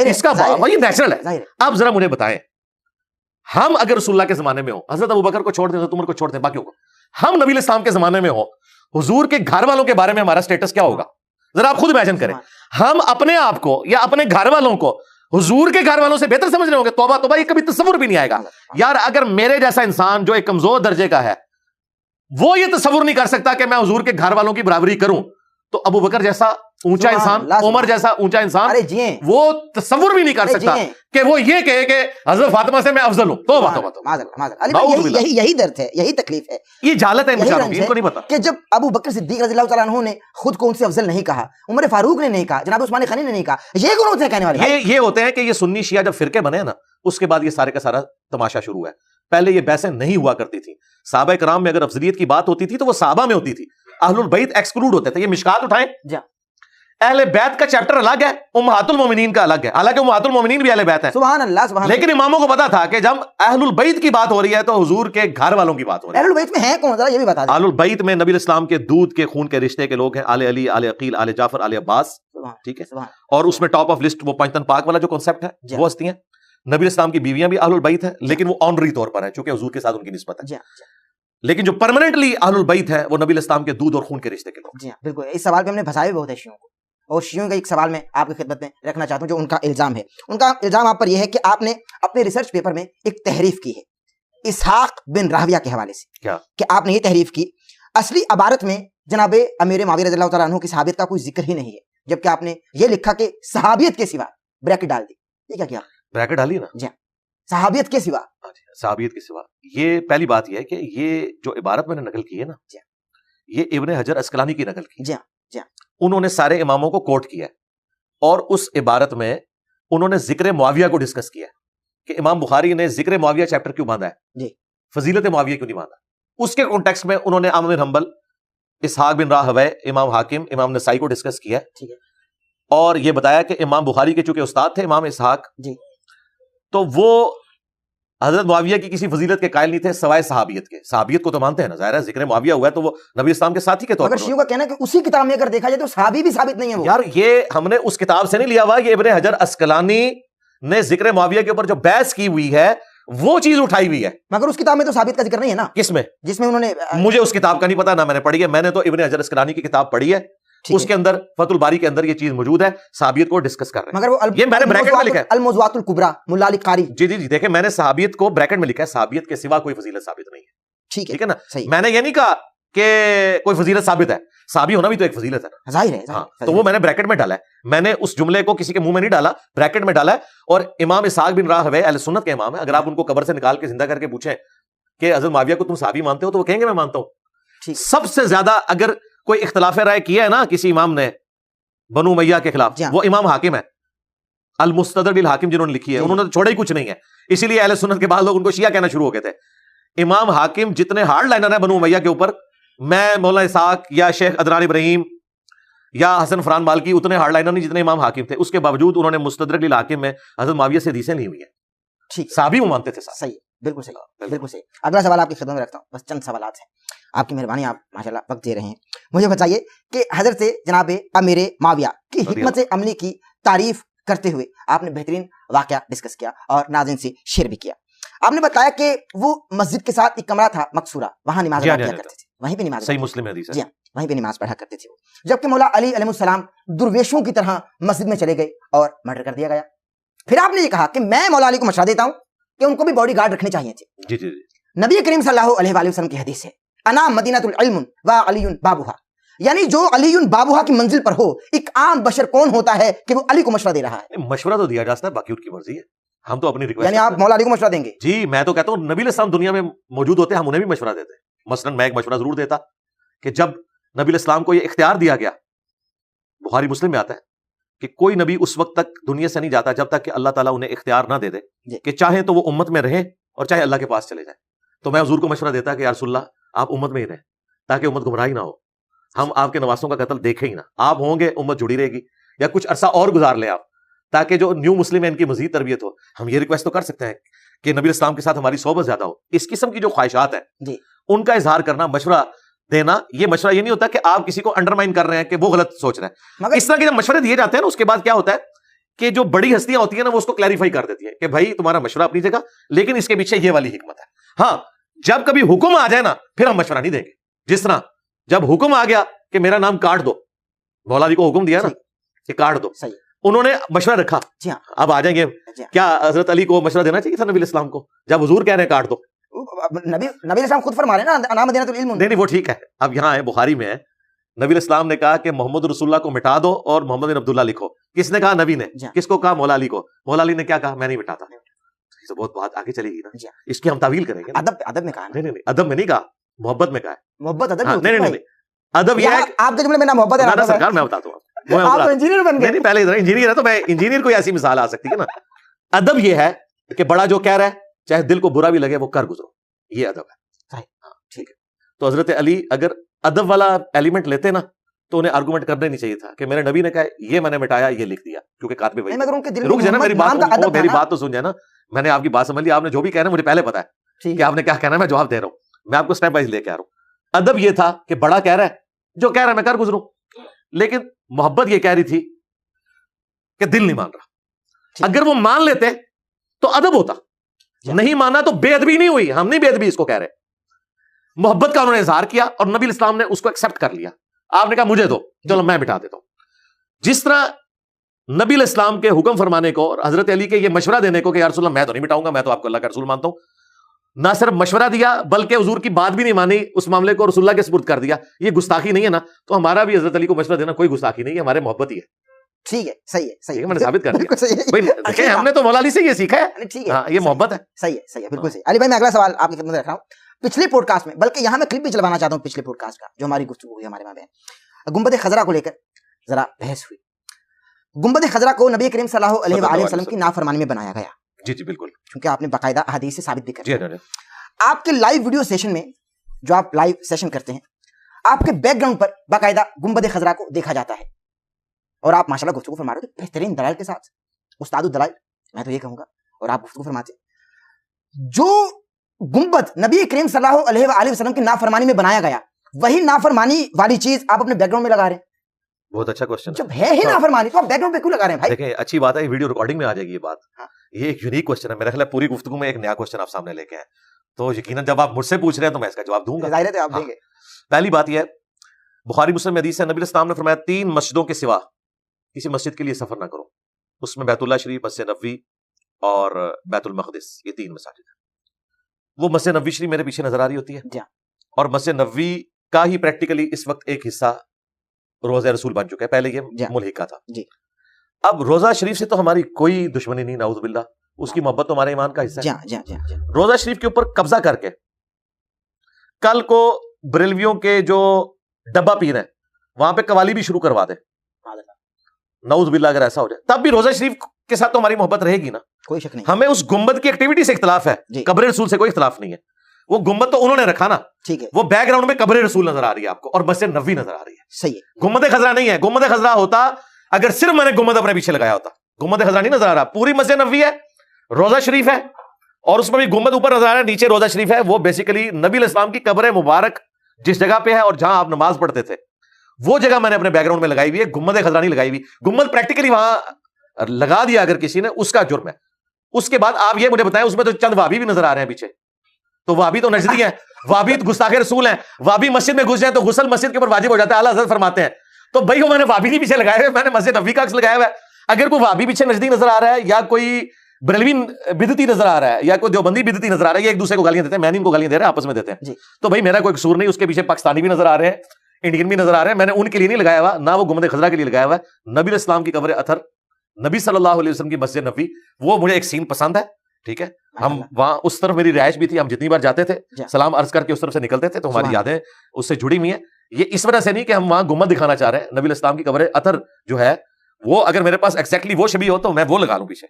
اس کا وہی نیچرل ہے. اب ذرا مجھے بتائیں, ہم اگر رسول اللہ کے زمانے میں ہوں, حضرت ابوبکر کو چھوڑ دیں, حضرت عمر کو چھوڑ دیں, باقیوں کو, ہم نبی علیہ السلام کے زمانے میں ہوں, حضور کے گھر والوں کے بارے میں ہمارا سٹیٹس کیا ہوگا؟ ذرا آپ خود امیجن کریں. ہم اپنے آپ کو یا اپنے گھر والوں کو حضور کے گھر والوں سے بہتر سمجھ رہے ہوں گے؟ توبہ توبہ, یہ کبھی تصور بھی نہیں آئے گا. یار اگر میرے جیسا انسان جو ایک کمزور درجے کا ہے وہ یہ تصور نہیں کر سکتا کہ میں حضور کے گھر والوں کی برابری کروں, تو ابو بکر جیسا اونچا انسان, عمر جیسا اونچا انسان وہ تصور بھی نہیں کر سکتا کہ وہ یہ کہے کہ حضرت فاطمہ سے میں افضل ہوں. تو یہی درد ہے, یہی تکلیف ہے, یہ جہالت ہے ان کو نہیں پتا کہ جب ابو بکر صدیق رضی اللہ تعالیٰ عنہ نے خود کو ان سے افضل نہیں کہا, عمر فاروق نے نہیں کہا, جناب عثمان غنی نے نہیں کہا, یہ کون ہوتے ہیں کہنے والے؟ یہ ہوتے ہیں کہ یہ سنی شیعہ جب فرقے بنے نا, اس کے بعد یہ سارے کا سارا تماشا شروع ہے. پہلے یہ بحثیں نہیں ہوا کرتی تھی. صحابہ کرام میں اگر افضلیت کی بات ہوتی تھی تو وہ صحابہ میں ہوتی تھی, اہل البیت ایکسکلوڈ ہوتے تھے. یہ مشکات اٹھائیں, اہل بیت کا چیپٹر الگ ہے, امہات المومنین کا الگ ہے, حالانکہ امہات المومنین بھی اہل بیت ہیں, سبحان اللہ سبحان اللہ. لیکن اماموں کو پتا تھا کہ جب اہل البیت کی بات ہو رہی ہے تو حضور کے گھر والوں کی بات ہو رہی ہے. اہل البیت میں ہیں کون, ذرا یہ بھی بتا دیں. اہل البیت میں نبی اسلام کے دودھ کے خون کے رشتے کے لوگ ہیں, آل علی, آل عقیل, آل جعفر, آل عباس, ٹھیک ہے, اور اس میں ٹاپ آف لسٹ وہ پنجتن پاک والا جو کنسپٹ ہے وہ ہستی ہیں. نبی اسلام کی بیویاں بھی اہل البیت ہیں, لیکن وہ آنری طور پر ہیں چونکہ حضور کے ساتھ ان کی نسبت ہے. لیکن جو پرماننٹلی اہل البیت ہے وہ نبی اسلام کے دودھ اور خون کے رشتے کے لوگ. جی بالکل, اس سوال پہ ہم نے پھنسایا بھی بہت ہے شیعوں کو, اور شیعوں کا ایک سوال میں آپ کی خدمت میں رکھنا چاہتا ہوں جو ان کا الزام ہے. ان کا الزام آپ پر یہ ہے کہ آپ نے اپنے ریسرچ پیپر میں ایک تحریف کی ہے اسحاق بن راہویہ کے حوالے سے. کیا کہ آپ نے یہ تحریف کی, اصلی عبارت میں جناب امیر معاویہ رضی اللہ تعالیٰ عنہ کی صحابیت کا کوئی ذکر ہی نہیں ہے, جبکہ آپ نے یہ لکھا کہ صحابیت کے سوا بریکٹ ڈال دی. یہ کیا بریکٹ ڈالی نا؟ جی, صحابیت کے سوا. صحابیت کے سوا, یہ پہلی بات یہ ہے کہ یہ جو عبارت میں نے نقل کی ہے نا, یہ ابن حجر اسقلانی کی نقل کی. انہوں نے سارے اماموں کو کوٹ کیا ہے, اور اس عبارت میں انہوں نے ذکر معاویہ کو ڈسکس کیا ہے کہ امام بخاری نے ذکر معاویہ چیپٹر کیوں باندھا ہے, فضیلت معاویہ کیوں نہیں باندھا. اس کے کانٹیکسٹ میں انہوں نے احمد بن حنبل, اسحاق بن راہویہ, امام حاکم, امام نسائی کو ڈسکس کیا ہے, اور یہ بتایا کہ امام بخاری کے چونکہ استاد تھے امام اسحاق, تو وہ حضرت معاویہ کی کسی فضیلت کے قائل نہیں تھے سوائے صحابیت کے. صحابیت کو تو مانتے ہیں نا, ظاہر ہے ذکر معاویہ ہوا ہے تو وہ نبی اسلام کے ساتھی کے طور پر. مگر شیعوں کا کہنا ہے کہ اسی کتاب میں اگر دیکھا جائے تو صحابی بھی ثابت نہیں ہے وہ. یار یہ ہم نے اس کتاب سے نہیں لیا ہوا, یہ ابن حجر اسقلانی نے ذکر معاویہ کے اوپر جو بحث کی ہوئی ہے وہ چیز اٹھائی ہوئی ہے. مگر اس کتاب میں تو ثابت کا ذکر نہیں ہے نا. کس میں؟ جس میں انہوں نے, مجھے اس کتاب کا نہیں پتا, نہ میں نے پڑھی ہے. میں نے تو ابن حجر اسقلانی کی کتاب پڑھی ہے, اس کے اندر فتح الباری کے اندر یہ چیز موجود ہے, صحابیت کو ڈسکس کر رہے ہیں. مگر وہ یہ میں نے بریکٹ میں لکھا ہے الموضوعات الکبریٰ ملا علی قاری. جی دیکھیں میں نے صحابیت کو بریکٹ میں لکھا ہے, صحابیت کے سوا کوئی فضیلت ثابت نہیں ہے. ٹھیک ہے نا, میں نے یہ نہیں کہا کہ کوئی فضیلت ثابت ہے, صحابی ہونا بھی تو ایک فضیلت ہے نا, ظاہر ہے. تو وہ میں نے بریکٹ میں ڈالا ہے, میں نے اس جملے کو کسی کے منہ میں نہیں ڈالا, بریکٹ میں ڈالا ہے. اور امام اسحاق بن راہویہ اہل سنت کے امام ہیں, اگر آپ ان کو قبر سے نکال کے زندہ کر کے پوچھیں کہ حضرت معاویہ کو تم صحابی مانتے ہو تو وہ کہیں گے میں مانتا ہوں. سب سے زیادہ اگر کوئی اختلاف رائے کیا ہے نا کسی امام نے بنو امیہ کے خلاف, وہ امام حاکم ہے, المستدرک للحاکم جنہوں نے لکھی ہے, انہوں نے چھوڑا ہی کچھ نہیں ہے. اسی لیے اہل سنت کے بعد لوگ ان کو شیعہ کہنا شروع ہو گئے تھے. امام حاکم جتنے ہارڈ لائنر ہیں بنو امیہ کے اوپر, میں مولانا اسحاق یا شیخ عدنان ابراہیم یا حسن فران مالکی اتنے ہارڈ لائنر نہیں جتنے امام حاکم تھے. اس کے باوجود انہوں نے مستدرک للحاکم میں حضرت معاویہ سے حدیثیں لی ہوئی ہیں. ٹھیک, صحابی وہ مانتے تھے. صحیح, بالکل صحیح, بالکل صحیح. اگلا سوال آپ کی خدمت میں رکھتا ہوں, بس چند سوالات ہیں, آپ کی مہربانی, آپ ماشاءاللہ وقت دے رہے ہیں. مجھے بتائیے کہ حضرت جناب امیر معاویہ کی حکمت عملی کی تعریف کرتے ہوئے آپ نے بہترین واقعہ ڈسکس کیا اور ناظرین سے شیئر بھی کیا. آپ نے بتایا کہ وہ مسجد کے ساتھ ایک کمرہ تھا مقصورہ, وہاں نماز پڑھا کرتے تھے, وہیں پہ نماز, صحیح مسلم حدیث ہے, جی وہیں پہ نماز پڑھا کرتے تھے. جبکہ مولا علی علیہ السلام درویشوں کی طرح مسجد میں چلے گئے اور مرڈر کر دیا گیا. پھر آپ نے یہ کہا کہ میں مولا علی کو مشورہ دیتا ہوں کہ ان کو بھی باڈی گارڈ رکھنے چاہیے تھے. جی. نبی کریم صلی اللہ علیہ وآلہ وسلم کی حدیث ہے, انا مدینۃ العلم و علی بابوہا, یعنی جو علی بابوہا کی منزل پر ہو, ایک عام بشر کون ہوتا ہے کہ وہ علی کو مشورہ دے رہا ہے؟ مشورہ تو دیا جا سکتا ہے, باقی ان کی مرضی ہے, ہم تو اپنی ریکویسٹ. یعنی آپ مولا علی کو مشورہ دیں گے؟ جی میں تو کہتا ہوں نبی علیہ السلام دنیا میں موجود ہوتے, ہم انہیں بھی مشورہ دیتے. مثلا میں ایک مشورہ ضرور دیتا کہ جب نبی علیہ السلام کو یہ اختیار دیا گیا, بخاری مسلم میں آتا ہے کہ کوئی نبی اس وقت تک دنیا سے نہیں جاتا جب تک کہ اللہ تعالیٰ انہیں اختیار نہ دے دے کہ چاہے تو وہ امت میں رہیں اور چاہے اللہ کے پاس چلے جائیں. تو میں حضور کو مشورہ دیتا کہ یا رسول اللہ آپ امت میں ہی رہیں تاکہ امت گمراہی نہ ہو, ہم آپ کے نواسوں کا قتل دیکھیں ہی نہ, آپ ہوں گے امت جڑی رہے گی, یا کچھ عرصہ اور گزار لیں آپ تاکہ جو نیو مسلم ہے ان کی مزید تربیت ہو. ہم یہ ریکویسٹ تو کر سکتے ہیں کہ نبی اسلام کے ساتھ ہماری صحبت زیادہ ہو. اس قسم کی جو خواہشات ہیں ان کا اظہار کرنا, مشورہ دینا, یہ مشورہ یہ نہیں ہوتا کہ آپ کسی کو انڈرمائن کر رہے ہیں کہ وہ غلط سوچ رہے ہیں. اس طرح کے جب مشورے دیے جاتے ہیں نا, اس کے بعد کیا ہوتا ہے کہ جو بڑی ہستیاں ہوتی ہیں نا وہ اس کو کلیریفائی کر دیتی ہیں کہ بھائی تمہارا مشورہ اپنی جگہ, لیکن اس کے پیچھے یہ والی حکمت ہے. ہاں جب کبھی حکم آ جائے نا پھر ہم مشورہ نہیں دیں گے. جس طرح جب حکم آ گیا کہ میرا نام کاٹ دو, مولا علی کو حکم دیا نا کہ کاٹ دو, انہوں نے مشورہ رکھا. اب آ جائیں گے, کیا حضرت علی کو مشورہ دینا چاہیے تھا نبی اسلام کو جب حضور کہہ رہے ہیں کاٹ دو؟ نبی اسلام خود فرما رہے ہیں نا انا مدینۃ العلم. نہیں وہ ٹھیک ہے. اب یہاں ہے بخاری میں ہے نبی الاسلام نے کہا کہ محمد رسول اللہ کو مٹا دو اور محمد بن عبداللہ لکھو. کس نے کہا؟ نبی نے. کس کو کہا؟ مولا علی کو. مولا علی نے کیا کہا؟ میں نہیں مٹاتا. تو بہت بات آگے چلے گی نا, اس کی ہم تعویل کریں گے. ادب میں کہا. نہیں, ادب میں نہیں کہا, محبت میں کہا ہے. محبت ادب نہیں, ادب یہ ہے آپ کے جملے میں نا محبت ہے سرکار. میں بتاتا ہوں آپ انجینئر بن گئے. نہیں, پہلے ادھر انجینئر ہے تو میں انجینئر کو ایسی مثال آ سکتی ہے نا. ادب یہ ہے کہ بڑا جو کہہ رہا ہے چاہے دل کو برا بھی لگے وہ کر گزرو, یہ ادب ہے. ٹھیک ہے. تو حضرت علی اگر ادب والا ایلیمنٹ لیتے نا تو انہیں آرگومنٹ کرنا نہیں چاہیے تھا کہ میرے نبی نے کہا یہ میں نے مٹایا, یہ لکھ دیا, کیونکہ کاتب وہی. رک جائے نا, میری بات تو سن جائے نا. میں نے آپ کی بات سمجھ لی, آپ نے جو بھی کہنا مجھے پہلے پتا ہے کہ آپ نے کیا کہنا ہے, میں جواب دے رہا ہوں. میں آپ کو اسٹیپ وائز لے کے آ رہا ہوں. ادب یہ تھا کہ بڑا کہہ رہا ہے, جو کہہ رہا ہے میں کر گزروں, لیکن محبت یہ کہہ رہی تھی کہ دل نہیں مان رہا. اگر وہ مان لیتے تو ادب ہوتا, نہیں مانا تو بے ادبی نہیں ہوئی. ہم نہیں بے ادبی اس کو کہہ رہے, محبت کا انہوں نے اظہار کیا اور نبی الاسلام نے اس کو ایکسپٹ کر لیا. آپ نے کہا مجھے دو, چلو میں بٹا دیتا ہوں. جس طرح نبی الاسلام کے حکم فرمانے کو اور حضرت علی کے یہ مشورہ دینے کو کہ یا رسول اللہ میں تو نہیں مٹاؤں گا, میں تو آپ کو اللہ کا رسول مانتا ہوں, نہ صرف مشورہ دیا بلکہ حضور کی بات بھی نہیں مانی, اس معاملے کو رسول اللہ کے سپرد کر دیا, یہ گستاخی نہیں ہے نا. تو ہمارا بھی حضرت علی کو مشورہ دینا کوئی گستاخی نہیں ہے, ہمارے محبت ہی ہے. ٹھیک ہے, صحیح ہے, میں نے ثابت کر دیا. ہم نے تو مولا علی سے یہ سیکھا ہے. ٹھیک ہے, یہ محبت ہے. صحیح ہے, بالکل صحیح. علی بھائی میں اگلا سوال آپ کی خدمت میں رکھ رہا ہوں. پچھلے پوڈ کاسٹ میں, بلکہ یہاں میں کلپ بھی چلوانا چاہتا ہوں پچھلے پوڈ کاسٹ کا جو ہماری گفتگو ہوئی ہمارے مابین, گنبد خضرا کو لے کر ذرا بحث ہوئی. گنبد خضرا کو نبی کریم صلی اللہ علیہ وآلہ وسلم کی نافرمانی میں بنایا گیا. جی بالکل, کیونکہ آپ نے باقاعدہ احادیث سے ثابت بھی کر. آپ کے لائیو ویڈیو سیشن میں جو آپ لائیو سیشن کرتے ہیں, آپ کے بیک گراؤنڈ پر باقاعدہ گنبد خضرا کو دیکھا جاتا ہے, اور آپ ماشاءاللہ گفتگو فرما رہے تھے بہترین دلائل کے ساتھ, استاد الدلائل میں تو یہ کہوں گا, اور آپ گفتگو فرماتے جو گنبد نبی کریم صلی اللہ علیہ وآلہ وسلم کی نافرمانی میں بنایا گیا, وہی نافرمانی والی چیز آپ اپنے بیک گراؤنڈ میں لگا رہے ہیں. بہت اچھا کوسچن. جب ہے ہی نافرمانی تو آپ بیک گراؤنڈ پہ کیوں لگا رہے ہیں بھائی؟ دیکھیں اچھی بات ہے, یہ ویڈیو ریکارڈنگ میں آ جائے گی یہ بات. یہ ایک یونیک کوسچن ہے, میرا خیال ہے پوری گفتگو میں ایک نیا کوسچن آپ سامنے لے کے آئے, تو یقیناً جب آپ مجھ سے پوچھ رہے ہیں تو میں اس کا جواب دوں گا. ظاہر ہے آپ دیں گے. پہلی بات یہ ہے, بخاری مسلم میں حدیث ہے, نبی الاسلام نے فرمایا 3 مسجدوں کے سوا کسی مسجد کے لیے سفر نہ کرو. اس میں بیت اللہ شریف, مسجد نبوی اور بیت المقدس, یہ 3 مساجد ہیں. وہ مسجد نبوی شریف میرے پیچھے نظر آ رہی ہوتی ہے, اور مسجد نبوی کا ہی پریکٹیکلی اس وقت ایک حصہ روضہ رسول بن چکا ہے, پہلے یہ ملحقہ تھا. اب روضہ شریف سے تو ہماری کوئی دشمنی نہیں, نعوذ باللہ, اس کی محبت تو ہمارے ایمان کا حصہ ہے. روضہ شریف کے اوپر قبضہ کر کے کل کو بریلویوں کے جو ڈبہ پیر ہیں وہاں پہ قوالی بھی شروع کروا دے, نعوذ باللہ, اگر ایسا ہو جائے تب بھی روضہ شریف کے ساتھ تو ہماری محبت رہے گی نا, کوئی شک نہیں. ہمیں اس گنبد کی ایکٹیویٹی سے اختلاف ہے, قبر رسول سے کوئی اختلاف نہیں ہے. وہ گنبد تو انہوں نے رکھا نا, ٹھیک ہے, وہ بیک گراؤنڈ میں قبر رسول نظر آ رہی ہے آپ کو, اور مسجد نبوی نظر آ رہی ہے. صحیح ہے, گنبد خضرا نہیں ہے. گنبد خضرا ہوتا اگر صرف میں نے گنبد اپنے پیچھے لگایا ہوتا. گنبد خضرا نہیں نظر آ رہا, پوری مسجد نبوی ہے, روضہ شریف ہے, اور اس میں بھی گنبد اوپر نظر آ رہا ہے, نیچے روضہ شریف ہے. وہ بیسیکلی نبی الاسلام کی قبر مبارک جس جگہ پہ ہے اور جہاں آپ نماز پڑھتے تھے وہ جگہ میں نے اپنے بیک گراؤنڈ میں لگائی ہوئی ہے. گنبد خضرا نہیں لگائی ہوئی. گنبد پریکٹیکلی وہاں لگا دیا اگر کسی نے, اس کا جرم ہے. اس کے بعد آپ یہ مجھے بتائیں, اس میں تو چند وابی بھی نظر آ رہے ہیں پیچھے, تو وابی تو نجدی ہیں, وابی گستاخ رسول ہیں. وابی مسجد میں گھس جائیں تو غسل مسجد کے اوپر واجب ہو جاتا ہے, اعلیٰ حضرت فرماتے ہیں. تو بھائی وہ میں نے وابی نہیں پیچھے لگائے ہوئے, میں نے مسجد نبوی کا عکس لگایا ہوا ہے. اگر کوئی وابی پیچھے نجدی نظر آ رہا ہے, یا کوئی بریلوی بدعتی نظر آ رہا ہے, یا کوئی دیوبندی بدعتی نظر آ رہا ہے, یہ ایک دوسرے کو گالیاں دیتے ہیں, میں نہیں ان کو گالیاں دے رہا, آپس میں دیتے ہیں, تو بھائی میرا کوئی قصور نہیں. اس کے پیچھے پاکستانی بھی نظر آ رہے ہیں, انڈین بھی نظر آ رہے ہیں. میں نے ان کے لیے نہیں لگایا ہوا, نہ وہ گنبد خضرا کے لیے لگایا ہوا ہے. نبی الاسلام کی قبر اطہر, نبی صلی اللہ علیہ وسلم کی مسجد نبوی, وہ مجھے ایک سین پسند ہے. ٹھیک ہے, ہم وہاں اس طرف میری رہائش بھی تھی, ہم جتنی بار جاتے تھے سلام عرض کر کے اس طرف سے نکلتے تھے, تو ہماری یادیں اس سے جڑی ہوئی ہیں. یہ اس وجہ سے نہیں کہ ہم وہاں گنبد دکھانا چاہ رہے ہیں. نبی الاسلام کی قبر اطہر جو ہے وہ اگر میرے پاس ایگزیکٹلی وہ شبیہ ہو تو میں وہ لگا لوں پیچھے.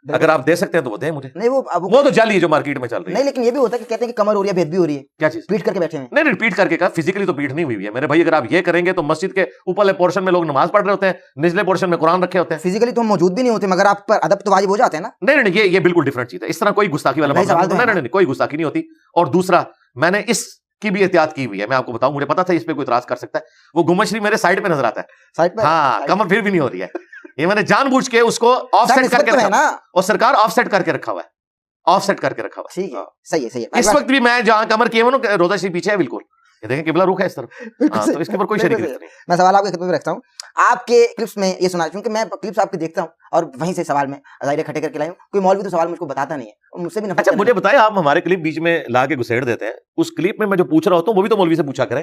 اگر آپ دے سکتے ہیں تو وہ دیں مجھے. نہیں وہ تو جعلی ہے جو مارکیٹ میں چل رہی ہے. نہیں لیکن یہ بھی ہوتا ہے کہ کہتے ہیں کہ کمر ہو رہی ہے, بید بھی ہو رہی ہے. کیا چیز؟ پیٹ کر کے بیٹھے ہیں. نہیں پیٹ کر کے کہا, فزیکلی تو پیٹ نہیں ہوئی ہے میرے بھائی. اگر آپ یہ کریں گے تو مسجد کے اوپرلے پورشن میں لوگ نماز پڑھ رہے ہوتے ہیں, نچلے پورشن میں قرآن رکھے ہوتے ہیں. فزیکلی تو ہم موجود بھی نہیں ہوتے, مگر آپ پر ادب تو واجب ہو جاتے ہیں نا. نہیں یہ بالکل ڈفرنٹ چیز ہے. اس طرح کوئی گستاخی والا نہیں, کوئی گستاخی نہیں ہوتی. اور دوسرا میں نے اس کی بھی احتیاط کی ہوئی ہے, میں آپ کو بتاؤں, مجھے پتا تھا اس پہ کوئی اعتراض کر سکتا ہے. وہ گنبد شریف میرے سائڈ پہ نظر آتا ہے, سائڈ پہ, ہاں, کمر پھر بھی نہیں ہو رہی ہے. یہ میں نے جان بوجھ کے اس کو آف سیٹ کر کے رکھا, اور سرکار آف سیٹ کر کے رکھا ہوا ہے, آف سیٹ کر کے رکھا ہوا ہے. صحیح ہے. اس وقت بھی میں جہاں کمر کیے ہوئے نا, روضہ شریف پیچھے ہے بالکل, یہ دیکھیں قبلہ رخ ہے اس طرف, تو اس کے اوپر کوئی شریک نہیں. میں سوال آپ کی خدمت میں رکھتا ہوں. آپ کے کلپس میں یہ سنا, کیونکہ میں کلپس آپ کے دیکھتا ہوں اور وہیں سے سوال میں ظاہر کھٹے کر کے لائی ہوں. کوئی مولوی تو سوال مجھ کو بتاتا نہیں ہے, مجھ سے بھی. اچھا مجھے بتائیں, آپ ہمارے کلپ بیچ میں لا کے گھسیڑ دیتے ہیں, اس کلپ میں جو پوچھ رہا ہوتا ہوں وہ بھی تو مولوی سے پوچھا کریں.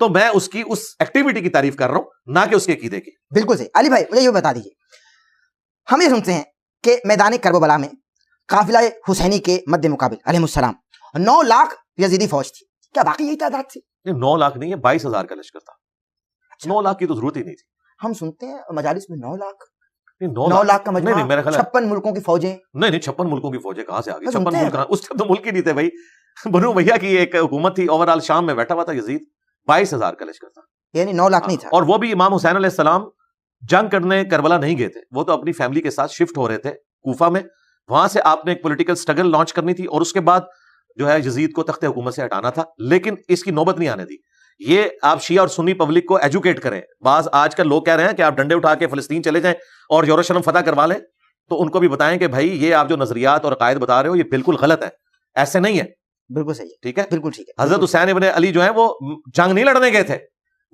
تو میں اس کی اس ایکٹیویٹی کی تعریف کر رہا ہوں، نہ کہ اس کے عقیدے کی. بالکل صحیح. علی بھائی مجھے یہ بتا دیجیے، ہم یہ سنتے ہیں کہ میدان کربلا میں قافلہ حسینی کے مد مقابل علیہ السلام 9 لاکھ یزیدی فوج تھی. کیا باقی یہی تعداد تھی؟ 9 لاکھ نہیں ہے، 22,000 کا لشکر تھا. 9 لاکھ کی تو ضرورت ہی نہیں تھی. ہم سنتے ہیں مجالس میں 9 لاکھ 9 لاکھ کا مجموعہ، میرا خیال 56 ملکوں کی فوجیں. نہیں 56 ملکوں کی فوجیں کہاں سے آ گئی؟ 56 سنتے ہیں ملک کہاں؟ اس ٹائم تو ملک ہی نہیں تھے بھائی. بنو امیہ کی ایک حکومت تھی، اوور آل شام میں بیٹھا ہوا تھا یزید. 22,000 کا لشکر تھا، یعنی 9 لاکھ نہیں تھا. اور وہ بھی امام حسین علیہ السلام جنگ کرنے کربلا نہیں گئے تھے، وہ تو اپنی فیملی کے ساتھ شفٹ ہو رہے تھے کوفہ میں. وہاں سے آپ نے ایک پولیٹیکل سٹرگل لانچ کرنی تھی اور اس کے بعد جو ہے یزید کو تخت حکومت سے ہٹانا تھا. لیکن اس کی نوبت نہیں آنے دی. یہ آپ شیعہ اور سنی پبلک کو ایجوکیٹ کریں. بعض آج کل لوگ کہہ رہے ہیں کہ آپ ڈنڈے اٹھا کے فلسطین چلے جائیں اور یروشلم فتح کروا لیں، تو ان کو بھی بتائیں کہ بھائی یہ آپ جو نظریات اور عقائد بتا رہے ہو یہ بالکل غلط ہے، ایسے نہیں ہے. بالکل صحیح ہے، ٹھیک ہے، بالکل ٹھیک ہے. حضرت حسین ابن علی جو ہیں وہ جنگ نہیں لڑنے گئے تھے،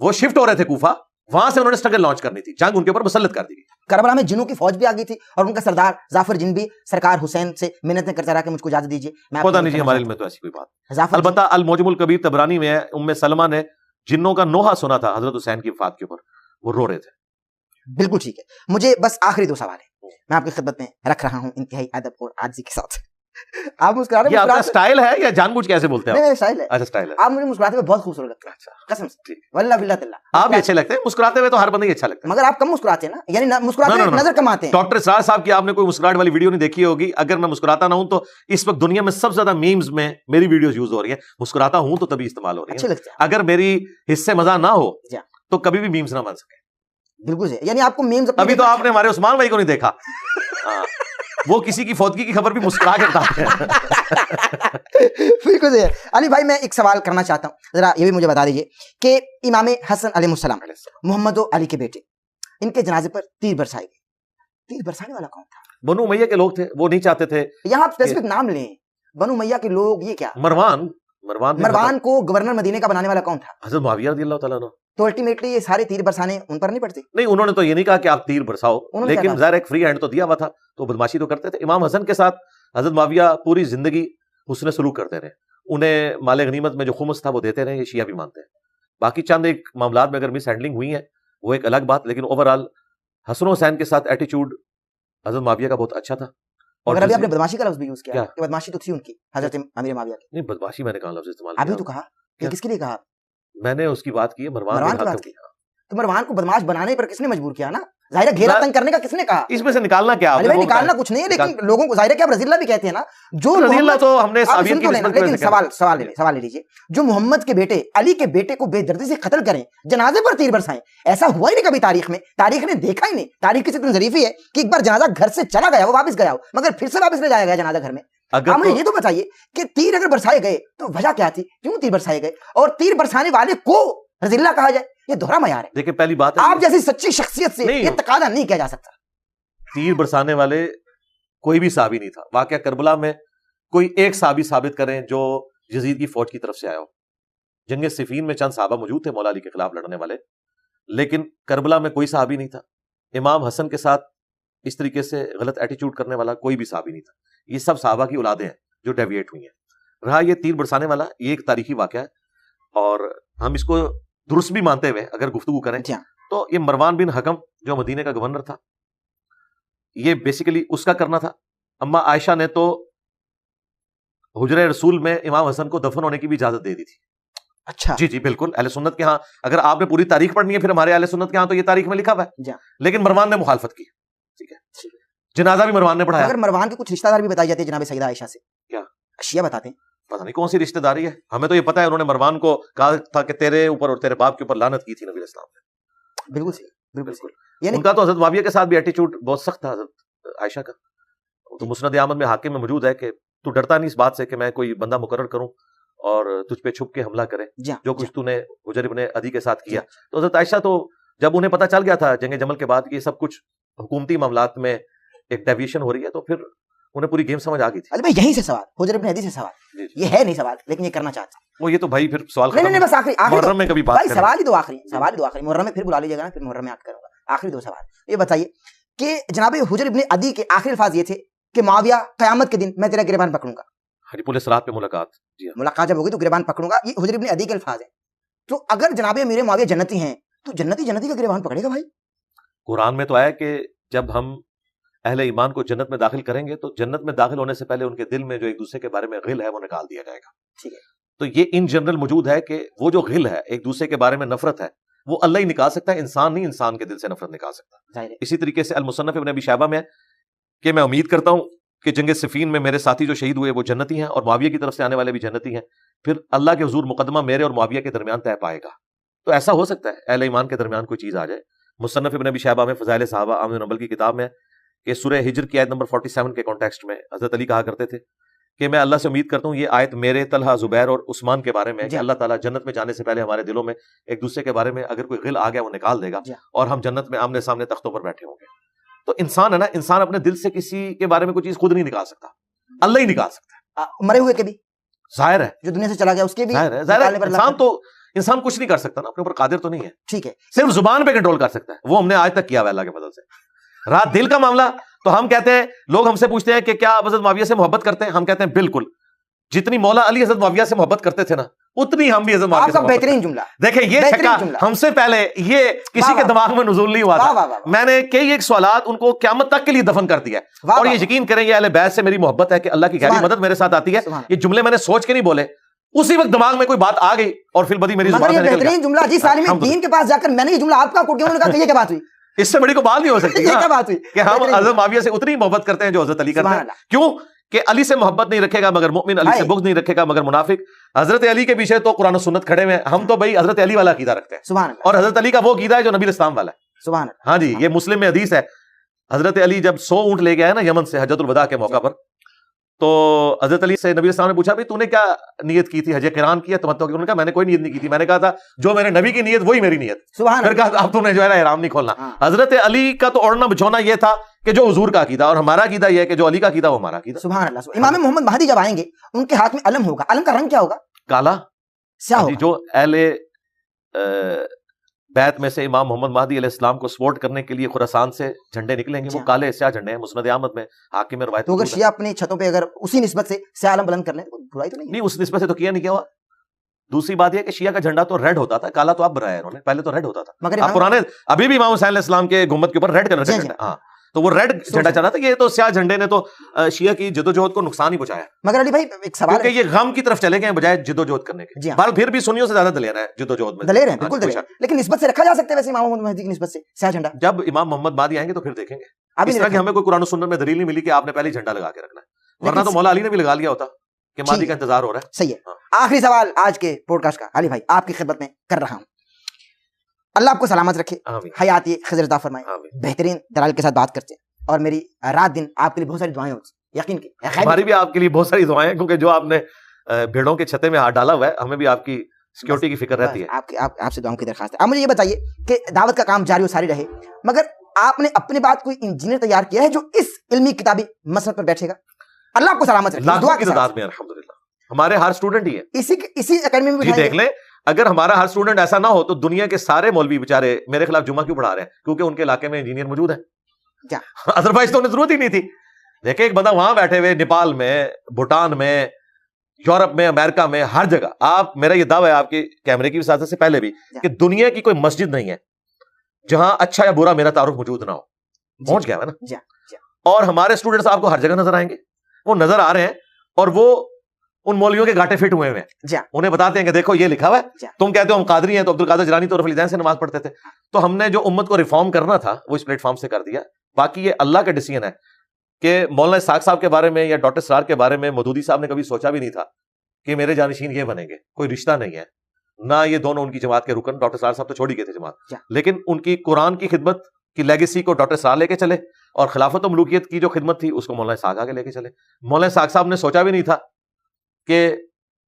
وہ شفٹ ہو رہے تھے کوفہ. وہاں سے انہوں نے سٹرگل لانچ کرنی تھی، جنگ ان کے اوپر مسلط کر دی گئی. کربلا میں جنوں کی فوج بھی آ گئی تھی اور ان کا سردار ظافر جن بھی سرکار حسین سے منتیں کرتا رہا کہ مجھ کو اجازت دیجیے. پتہ نہیں جی ہمارے علم میں تو ایسی کوئی بات. ظافر البتہ المعجم الکبیر طبرانی میں ہے، ام سلمہ نے جنوں کا نوحہ سنا تھا حضرت حسین کی وفات کے اوپر، وہ رو رہے تھے. بالکل ٹھیک ہے. مجھے بس آخری 2 سوال ہیں، میں آپ کی خدمت میں رکھ رہا ہوں انتہائی ادب اور عاجزی کے ساتھ. آپ مسکرا رہے ہیں، یہ آپ کا سٹائل ہے یا جان بوجھ کے ایسے بولتے ہیں؟ نہیں سٹائل ہے. اچھا سٹائل ہے. آپ مجھے مسکراتے ہوئے بہت خوبصورت لگتے ہیں، قسم سے واللہ باللہ تعالی. آپ بھی اچھے لگتے ہیں، مسکراتے ہوئے تو ہر بندے ہی اچھا لگتا ہے. مگر آپ کم مسکراتے ہیں نا، یعنی مسکراتے ہیں نظر کم آتے ہیں. ڈاکٹر اسرار صاحب کی آپ نے کوئی مسکراہٹ والی ویڈیو نہیں دیکھی ہوگی. اگر میں مسکراتا نہ ہوں تو اس وقت دنیا میں سب سے زیادہ میمز میں میری ویڈیوز یوز ہو رہی ہیں. مسکراتا ہوں تو تبھی استعمال ہو رہی اچھے ہیں. لگتے ہیں. اگر میری حصے مزہ نہ ہو تو کبھی بھی میمز نہ بن سکے. بالکل صحیح. یعنی آپ کو میمز ابھی تو آپ نے ہمارے عثمان بھائی کو نہیں دیکھا، وہ کسی کی فوتگی کی خبر بھی مسکرا کے بتاتے ہیں. بالکل صحیح. علی بھائی میں ایک سوال کرنا چاہتا ہوں، ذرا یہ بھی مجھے بتا دیجیے کہ امام حسن علیہ السلام محمد و علی کے بیٹے، ان کے جنازے پر تیر برسائے گئے. تیر برسانے والا کون تھا؟ بنو امیہ کے لوگ تھے، وہ نہیں چاہتے تھے. یہاں آپ اسپیسیفک نام لیں. بنو امیہ کے لوگ یہ کیا؟ مروان کو گورنر مدینے کا بنانے والا کون تھا؟ حضرت معاویہ رضی اللہ تعالیٰ عنہ. تو الٹیمیٹلی یہ سارے تیر برسانے ان پر نہیں پڑتے؟ نہیں، انہوں نے تو یہ نہیں کہا کہ آپ تیر برساؤ، لیکن ظاہر ایک فری ہینڈ تو دیا ہوا تھا، تو بدماشی تو کرتے تھے. امام حسن کے ساتھ حضرت معاویہ پوری زندگی حسن سلوک کرتے رہے. انہیں مال غنیمت میں جو خمس تھا وہ دیتے رہے. یہ شیعہ بھی مانتے ہیں. باقی چند ایک معاملات میں اگر مس ہینڈلنگ ہوئی ہیں وہ ایک الگ بات، لیکن اوور آل حسن حسین کے ساتھ ایٹیچیوڈ حضرت معاویہ کا بہت اچھا تھا. اور ابھی آپ نے بدماشی کا لفظ بھی یوز کیا کہ بدماشی تو تھی ان کی حضرت امیر معاویہ کی. نہیں، بدماشی میں نے کہا لفظ استعمال کیا. ابھی تو کہا کہ کس کے لیے کہا؟ میں نے اس کی بات کی ہے، مروان کی بات کی. تو مروان کو بدماش بنانے پر کس نے مجبور کیا نا؟ ظاہر ہے گھیرا تنگ کرنے کا کس نے کہا؟ اس میں سے نکالنا کیا؟ نکالنا کچھ نہیں ہے، لیکن لوگوں کو ظاہر ہے کہ آپ رضی اللہ بھی کہتے ہیں نا. جو رضی اللہ تو ہم نے ثابت کی، لیکن سوال لے لیجیے. جو محمد کے بیٹے علی کے بیٹے کو بے دردی سے قتل کریں، جنازے پر تیر برسائیں، ایسا ہوا ہی نہیں کبھی تاریخ میں. تاریخ نے دیکھا ہی نہیں. تاریخ کی اتنی ظریفی ہے کہ ایک بار جنازہ گھر سے چلا گیا، وہ واپس گیا ہو، مگر پھر سے واپس لے جایا گیا جنازہ گھر میں. آپ مجھے یہ تو بتائیے کہ تیر اگر برسائے گئے تو وجہ کیا تھی؟ کیوں تیر برسائے گئے؟ اور تیر برسانے والے کو رضی اللہ کہا جائے، یہ دوہرا معیار ہے. دیکھیں پہلی بات ہے، آپ جیسی سچی شخصیت سے یہ تقاضا نہیں کیا جا سکتا. تیر برسانے والے کوئی بھی صحابی نہیں تھا. واقعہ کربلا میں کوئی ایک صحابی ثابت کریں جو یزید کی فوج کی طرف سے آیا ہو. جنگ صفین میں چند صحابہ موجود تھے مولا علی کے خلاف لڑنے والے، لیکن کربلا میں کوئی صحابی نہیں تھا. امام حسن کے ساتھ اس طریقے سے غلط ایٹیچیوڈ کرنے والا کوئی بھی صحابی نہیں تھا. یہ سب صحابہ کی اولادیں ہیں جو ڈیویٹ ہوئی ہیں. رہا یہ تیر برسانے والا، یہ ایک تاریخی واقعہ ہے اور ہم اس کو درست بھی مانتے ہوئے اگر گفتگو کریں تو یہ مروان بن حکم جو مدینے کا گورنر تھا، یہ بیسیکلی اس کا کرنا تھا. اما عائشہ نے تو حجرہ رسول میں امام حسن کو دفن ہونے کی بھی اجازت دے دی تھی. اچھا جی بالکل. اہل سنت کے ہاں اگر آپ نے پوری تاریخ پڑھنی ہے پھر ہمارے اہل سنت کے ہاں تو یہ تاریخ میں لکھا ہوا ہے. لیکن مروان نے مخالفت کی. ٹھیک ہے، جنازہ بھی مروان نے پڑھایا. اگر مروان کے کچھ رشتہ دار بھی بتائی جاتی ہے جناب سیدہ عائشہ سے. کیا شیعہ بتاتے ہیں؟ پتہ نہیں کون سی رشتہ داری ہے، ہمیں تو یہ پتا ہے انہوں نے مروان کو کہا تھا کہ تیرے اوپر اور تیرے باپ کے اوپر لعنت کی تھی نبی اسلام نے. بالکل صحیح، بالکل. ان کا تو حضرت معاویہ کے ساتھ بھی ایٹیچیوڈ بہت سخت تھا حضرت عائشہ کا. تو مسند احمد میں حاکم میں موجود ہے کہ تو ڈرتا نہیں اس بات سے کہ میں کوئی بندہ مقرر کروں اور تجھ پہ چھپ کے حملہ کرے جو کچھ تو نے حجر ابن عدی کے ساتھ کیا. تو حضرت عائشہ تو جب انہیں پتہ چل گیا تھا جنگ جمل کے بعد کہ یہ سب کچھ حکومتی معاملات میں ایک ڈیویشن ہو رہی ہے تو پھر انہیں پوری گیم سمجھ آ گئی تھی. بھائی یہیں سے سوال، حجر ابن عدی سے سوال، یہ ہے نہیں سوال لیکن یہ کرنا چاہتا ہوں. وہ یہ تو بھائی پھر سوال نہیں بس آخری محرم میں کبھی بات کریں. سوال ہی دو آخری محرم میں پھر بلا لیجیے گا نا، پھر محرم میں یاد کروں گا. آخری 2 سوال یہ بتائیے کہ جناب حجر ابن عدی کے آخری الفاظ یہ تھے کہ معاویہ قیامت کے دن میں تیرا گریبان پکڑوں گا. پولیس رات پہ ملاقات جب ہوگی تو گریبان پکڑوں گا، یہ حجر ابن عدی کے الفاظ ہیں. تو اگر جناب امیر معاویہ جنتی ہیں تو جنتی کا گریبان پکڑے گا بھائی؟ قرآن میں تو آیا کہ جب ہم اہل ایمان کو جنت میں داخل کریں گے تو جنت میں داخل ہونے سے پہلے ان کے دل میں جو ایک دوسرے کے بارے میں غل ہے وہ نکال دیا جائے گا. ٹھیک ہے. تو یہ ان جنرل موجود ہے کہ وہ جو غل ہے، ایک دوسرے کے بارے میں نفرت ہے، وہ اللہ ہی نکال سکتا ہے، انسان نہیں انسان کے دل سے نفرت نکال سکتا. اسی طریقے سے المصنف ابن ابی شیبہ میں کہ میں امید کرتا ہوں کہ جنگ صفین میں میرے ساتھی جو شہید ہوئے وہ جنتی ہیں اور معاویہ کی طرف سے آنے والے بھی جنتی ہیں، پھر اللہ کے حضور مقدمہ میرے اور معاویہ کے درمیان طے پائے گا. تو ایسا ہو سکتا ہے اہل ایمان کے درمیان کوئی چیز آ جائے. مصنف ابن ابی شیبہ میں فضائل صحابہ احمد بن حنبل کی کتاب میں کہ سورہ ہجر کی آیت نمبر 47 کے کانٹیکسٹ میں حضرت علی کہا کرتے تھے کہ میں اللہ سے امید کرتا ہوں یہ آیت میرے، طلحہ، زبیر اور عثمان کے بارے میں کہ اللہ تعالیٰ جنت میں جانے سے پہلے ہمارے دلوں میں ایک دوسرے کے بارے میں اگر کوئی غل آ گیا وہ نکال دے گا اور ہم جنت میں آمنے سامنے تختوں پر بیٹھے ہوں گے. تو انسان ہے نا، انسان اپنے دل سے کسی کے بارے میں کوئی چیز خود نہیں نکال سکتا، اللہ ہی نکال سکتا ہے. مرے ہوئے کے بھی ظاہر ہے، جو دنیا سے چلا گیا اس کے بھی ظاہر ہے. انسان کچھ نہیں کر سکتا نا، اپنے اوپر قادر تو نہیں ہے. ٹھیک ہے، صرف زبان پہ کنٹرول کر سکتا ہے، وہ ہم نے آج تک کیا ہوا اللہ کے فضل سے. رات دل کا معاملہ تو ہم کہتے ہیں، لوگ ہم سے پوچھتے ہیں کہ کیا آپ حضرت معاویہ سے محبت کرتے ہیں؟ ہم کہتے ہیں بالکل. جتنی مولا علی حضرت معاویہ سے محبت کرتے تھے نا اتنی ہم بھی حضرت معاویہ سے محبت. بہترین جملہ دیکھیں، یہ چھکا ہم سے پہلے یہ کسی کے دماغ میں نزول نہیں ہوا تھا. میں نے کئی ایک سوالات ان کو قیامت تک کے لیے دفن کر دیا اور یہ یقین کریں یہ اہل بیت سے میری محبت ہے کہ اللہ کی گہری مدد میرے ساتھ آتی ہے. یہ جملے میں نے سوچ کے نہیں بولے، اسی وقت دماغ میں کوئی بات آ گئی اور پھر بدی میری زبان سے نکل گیا. بہترین جملہ جی. سالم الدین کے پاس جا کر میں نے یہ جملہ آپ کا کوٹ کیا، انہوں نے کہا کہ یہ کیا بات ہوئی؟ اس سے بڑی کوئی بات نہیں ہو سکتی کہ ہم حضرت معاویہ سے اتنی محبت کرتے ہیں جو حضرت علی کرتے ہیں. کیوں کہ علی سے محبت نہیں رکھے گا مگر مؤمن، علی سے بغض نہیں رکھے گا مگر منافق. حضرت علی کے پیچھے تو قرآن و سنت کھڑے ہوئے ہیں، ہم تو بھائی حضرت علی والا عقیدہ رکھتے ہیں اور حضرت علی کا وہ عقیدہ ہے جو نبی اسلام والا ہے. سبحان اللہ. ہاں جی، یہ مسلم میں حدیث ہے. حضرت علی جب 100 اونٹ لے کے آئے نا یمن سے حجۃ الوداع کے موقع پر، تو حضرت علی سے نبی اسلام نے پوچھا بھی تو نے کیا نیت کی تھی؟ حج قران کیا، تمتع کی؟ انہوں نے کہا میں نے کوئی نیت نہیں کی تھی، میں نے کہا تھا جو میرے نبی کی نیت وہی میری نیت. پھر کہا اب تم نے جو ہے نا احرام نہیں کھولنا. حضرت علی کا تو اوڑھنا بچھونا یہ تھا کہ جو حضور کا عقیدہ، اور ہمارا عقیدہ یہ ہے کہ جو علی کا عقیدہ وہ ہمارا عقیدہ. سبحان اللہ. امام محمد مہدی جب آئیں گے ان کے ہاتھ میں علم ہوگا، علم کا رنگ کیا ہوگا؟ کالا سیاہ ہوگا. جو اہل بیت میں سے امام محمد مہدی علیہ السلام کو سپورٹ کرنے کے لیے خراسان سے جھنڈے نکلیں گے، وہ کالے سیاہ جھنڈے ہیں. مسند احمد میں حاکم میں روایت. تو اگر شیعہ اپنی چھتوں پہ اگر اسی نسبت سے سیاہ علم بلند کر لیں تو برائی تو نہیں؟ اس نسبت سے تو کیا نہیں کیا ہوا. دوسری بات یہ کہ شیعہ کا جھنڈا تو ریڈ ہوتا تھا، کالا تو اب بنایا انہوں نے، پہلے تو ریڈ ہوتا تھا. مگر پرانے ابھی بھی امام حسین علیہ السلام کے گنبد کے اوپر ریڈ کلر کا جھنڈا. ہاں تو وہ ریڈ جھنڈا چلا تھا. یہ تو سیاہ جھنڈے نے تو شیعہ کی جدوجہد کو نقصان ہی پہنچایا. مگر علی بھائی ایک سوال ہے کہ یہ غم کی طرف چلے گئے بجائے جدوجہد کرنے کے. بہرحال پھر بھی سنیوں سے زیادہ دلیر ہے جدوجہد میں، دلیر ہیں بالکل دلیر، لیکن نسبت سے رکھا جا سکتا ہے ویسے امام محمد مہدی کی نسبت سے سیاہ جھنڈا. جب امام محمد مہدی آئیں گے تو پھر دیکھیں گے. اس طرح کہ ہمیں کوئی قرآن و سنت میں دلیل نہیں ملی کہ آپ نے پہلے جھنڈا لگا کے رکھنا ہے، ورنہ تو مولا علی نے بھی لگا لیا ہوتا کہ مہدی کا انتظار ہو رہا ہے. صحیح ہے. آخری سوال آج کے پوڈ کاسٹ کا علی بھائی آپ کی خدمت میں کر رہا ہوں. اللہ آپ کو سلامت رکھے، حیات خضر عطا فرمائے، بہترین دلائل کے ساتھ بات کرتے ہیں اور میری رات دن آپ کے لیے بہت ساری دعائیں ہوتی ہیں. یقین کی ہماری بھی آپ کے لیے بہت ساری دعائیں ہیں، کیونکہ جو آپ نے بھیڑوں کے چھتے میں ہاتھ ڈالا ہوا ہے ہمیں بھی آپ کی سیکیورٹی کی فکر رہتی ہے. آپ سے دعاؤں کی درخواست ہے. اب مجھے یہ بتائیے کہ دعوت کا کام جاری و ساری رہے، مگر آپ نے اپنے بعد کوئی انجینئر تیار کیا ہے جو اس علمی کتابی مسئلے پر بیٹھے گا؟ اللہ آپ کو سلامت رکھے. دعا کی تعداد میں الحمدللہ ہمارے ہر اسٹوڈنٹ ہی ہے اسی اکیڈمی میں. دیکھ لیں اگر ہمارا ہر اسٹوڈنٹ ایسا نہ ہو تو دنیا کے سارے مولوی بیچارے میرے خلاف جمعہ کیوں پڑھا رہے ہیں؟ کیونکہ ان کے علاقے میں انجینئر موجود ہیں. ادروائز تو انہیں ضرورت ہی نہیں تھی. دیکھیں ایک بندہ وہاں بیٹھے ہوئے نیپال میں، بھوٹان میں، یورپ میں، امریکہ میں، ہر جگہ. آپ میرا یہ دعویٰ ہے آپ کے کیمرے کی وساطت سے پہلے بھی کہ دنیا کی کوئی مسجد نہیں ہے جہاں اچھا یا برا میرا تعارف موجود نہ ہو. پہنچ گیا ہے نا. اور ہمارے اسٹوڈنٹس آپ کو ہر جگہ نظر آئیں گے، وہ نظر آ رہے ہیں اور وہ ان مولویوں کے گاٹے فٹ ہوئے ہیں. انہیں بتاتے ہیں کہ دیکھو یہ لکھا ہوا ہے، تم کہتے ہو ہم قادری ہیں تو عبد القادر جیلانی تو رفیع الدین سے نماز پڑھتے تھے. تو ہم نے جو امت کو ریفارم کرنا تھا وہ اس پلیٹ فارم سے کر دیا. باقی یہ اللہ کا ڈیسیژن ہے کہ مولانا اسحاق صاحب کے بارے میں یا ڈاکٹر سرار کے بارے میں مودودی صاحب نے کبھی سوچا بھی نہیں تھا کہ میرے جانشین یہ بنیں گے. کوئی رشتہ نہیں ہے، نہ یہ دونوں ان کی جماعت کے رکن. ڈاکٹر سرار صاحب تو چھوڑ ہی گئے تھے جماعت، لیکن ان کی قرآن کی خدمت کی لیگیسی کو ڈاکٹر سرار لے کے چلے اور خلافت و ملوکیت کی جو خدمت تھی اس کو مولانا اسحاق آگے لے کے چلے. مولانا اسحاق صاحب نے سوچا بھی نہیں تھا کہ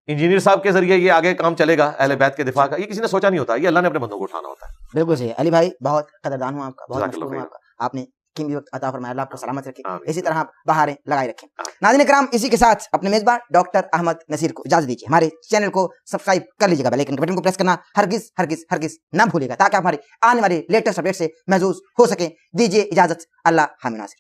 انجینئر صاحب کے ذریعے یہ آگے کام چلے گا اہل بیت کے دفاع کا. یہ کسی نے سوچا نہیں ہوتا، یہ اللہ نے اپنے بندوں کو اٹھانا ہوتا ہے. بالکل صحیح. علی بھائی بہت قدردان ہوں آپ کا، بہت مشکور ہوں آپ کا. آپ نے قیمتی وقت عطا فرمایا. اللہ آپ کو سلامت رکھے، اسی طرح بہاریں لگائے رکھیں. ناظرین کرام اسی کے ساتھ اپنے میزبان ڈاکٹر احمد نصیر کو اجازت دیجیے. ہمارے چینل کو سبسکرائب کر لیجیے گا، بیل آئیکن کے بٹن کو پریس کرنا ہرگز ہرگز ہرگز نہ بھولیے گا تاکہ آپ ہمارے آنے والے لیٹسٹ اپڈیٹ سے محظوظ ہو سکیں. دیجیے اجازت. اللہ حافظ.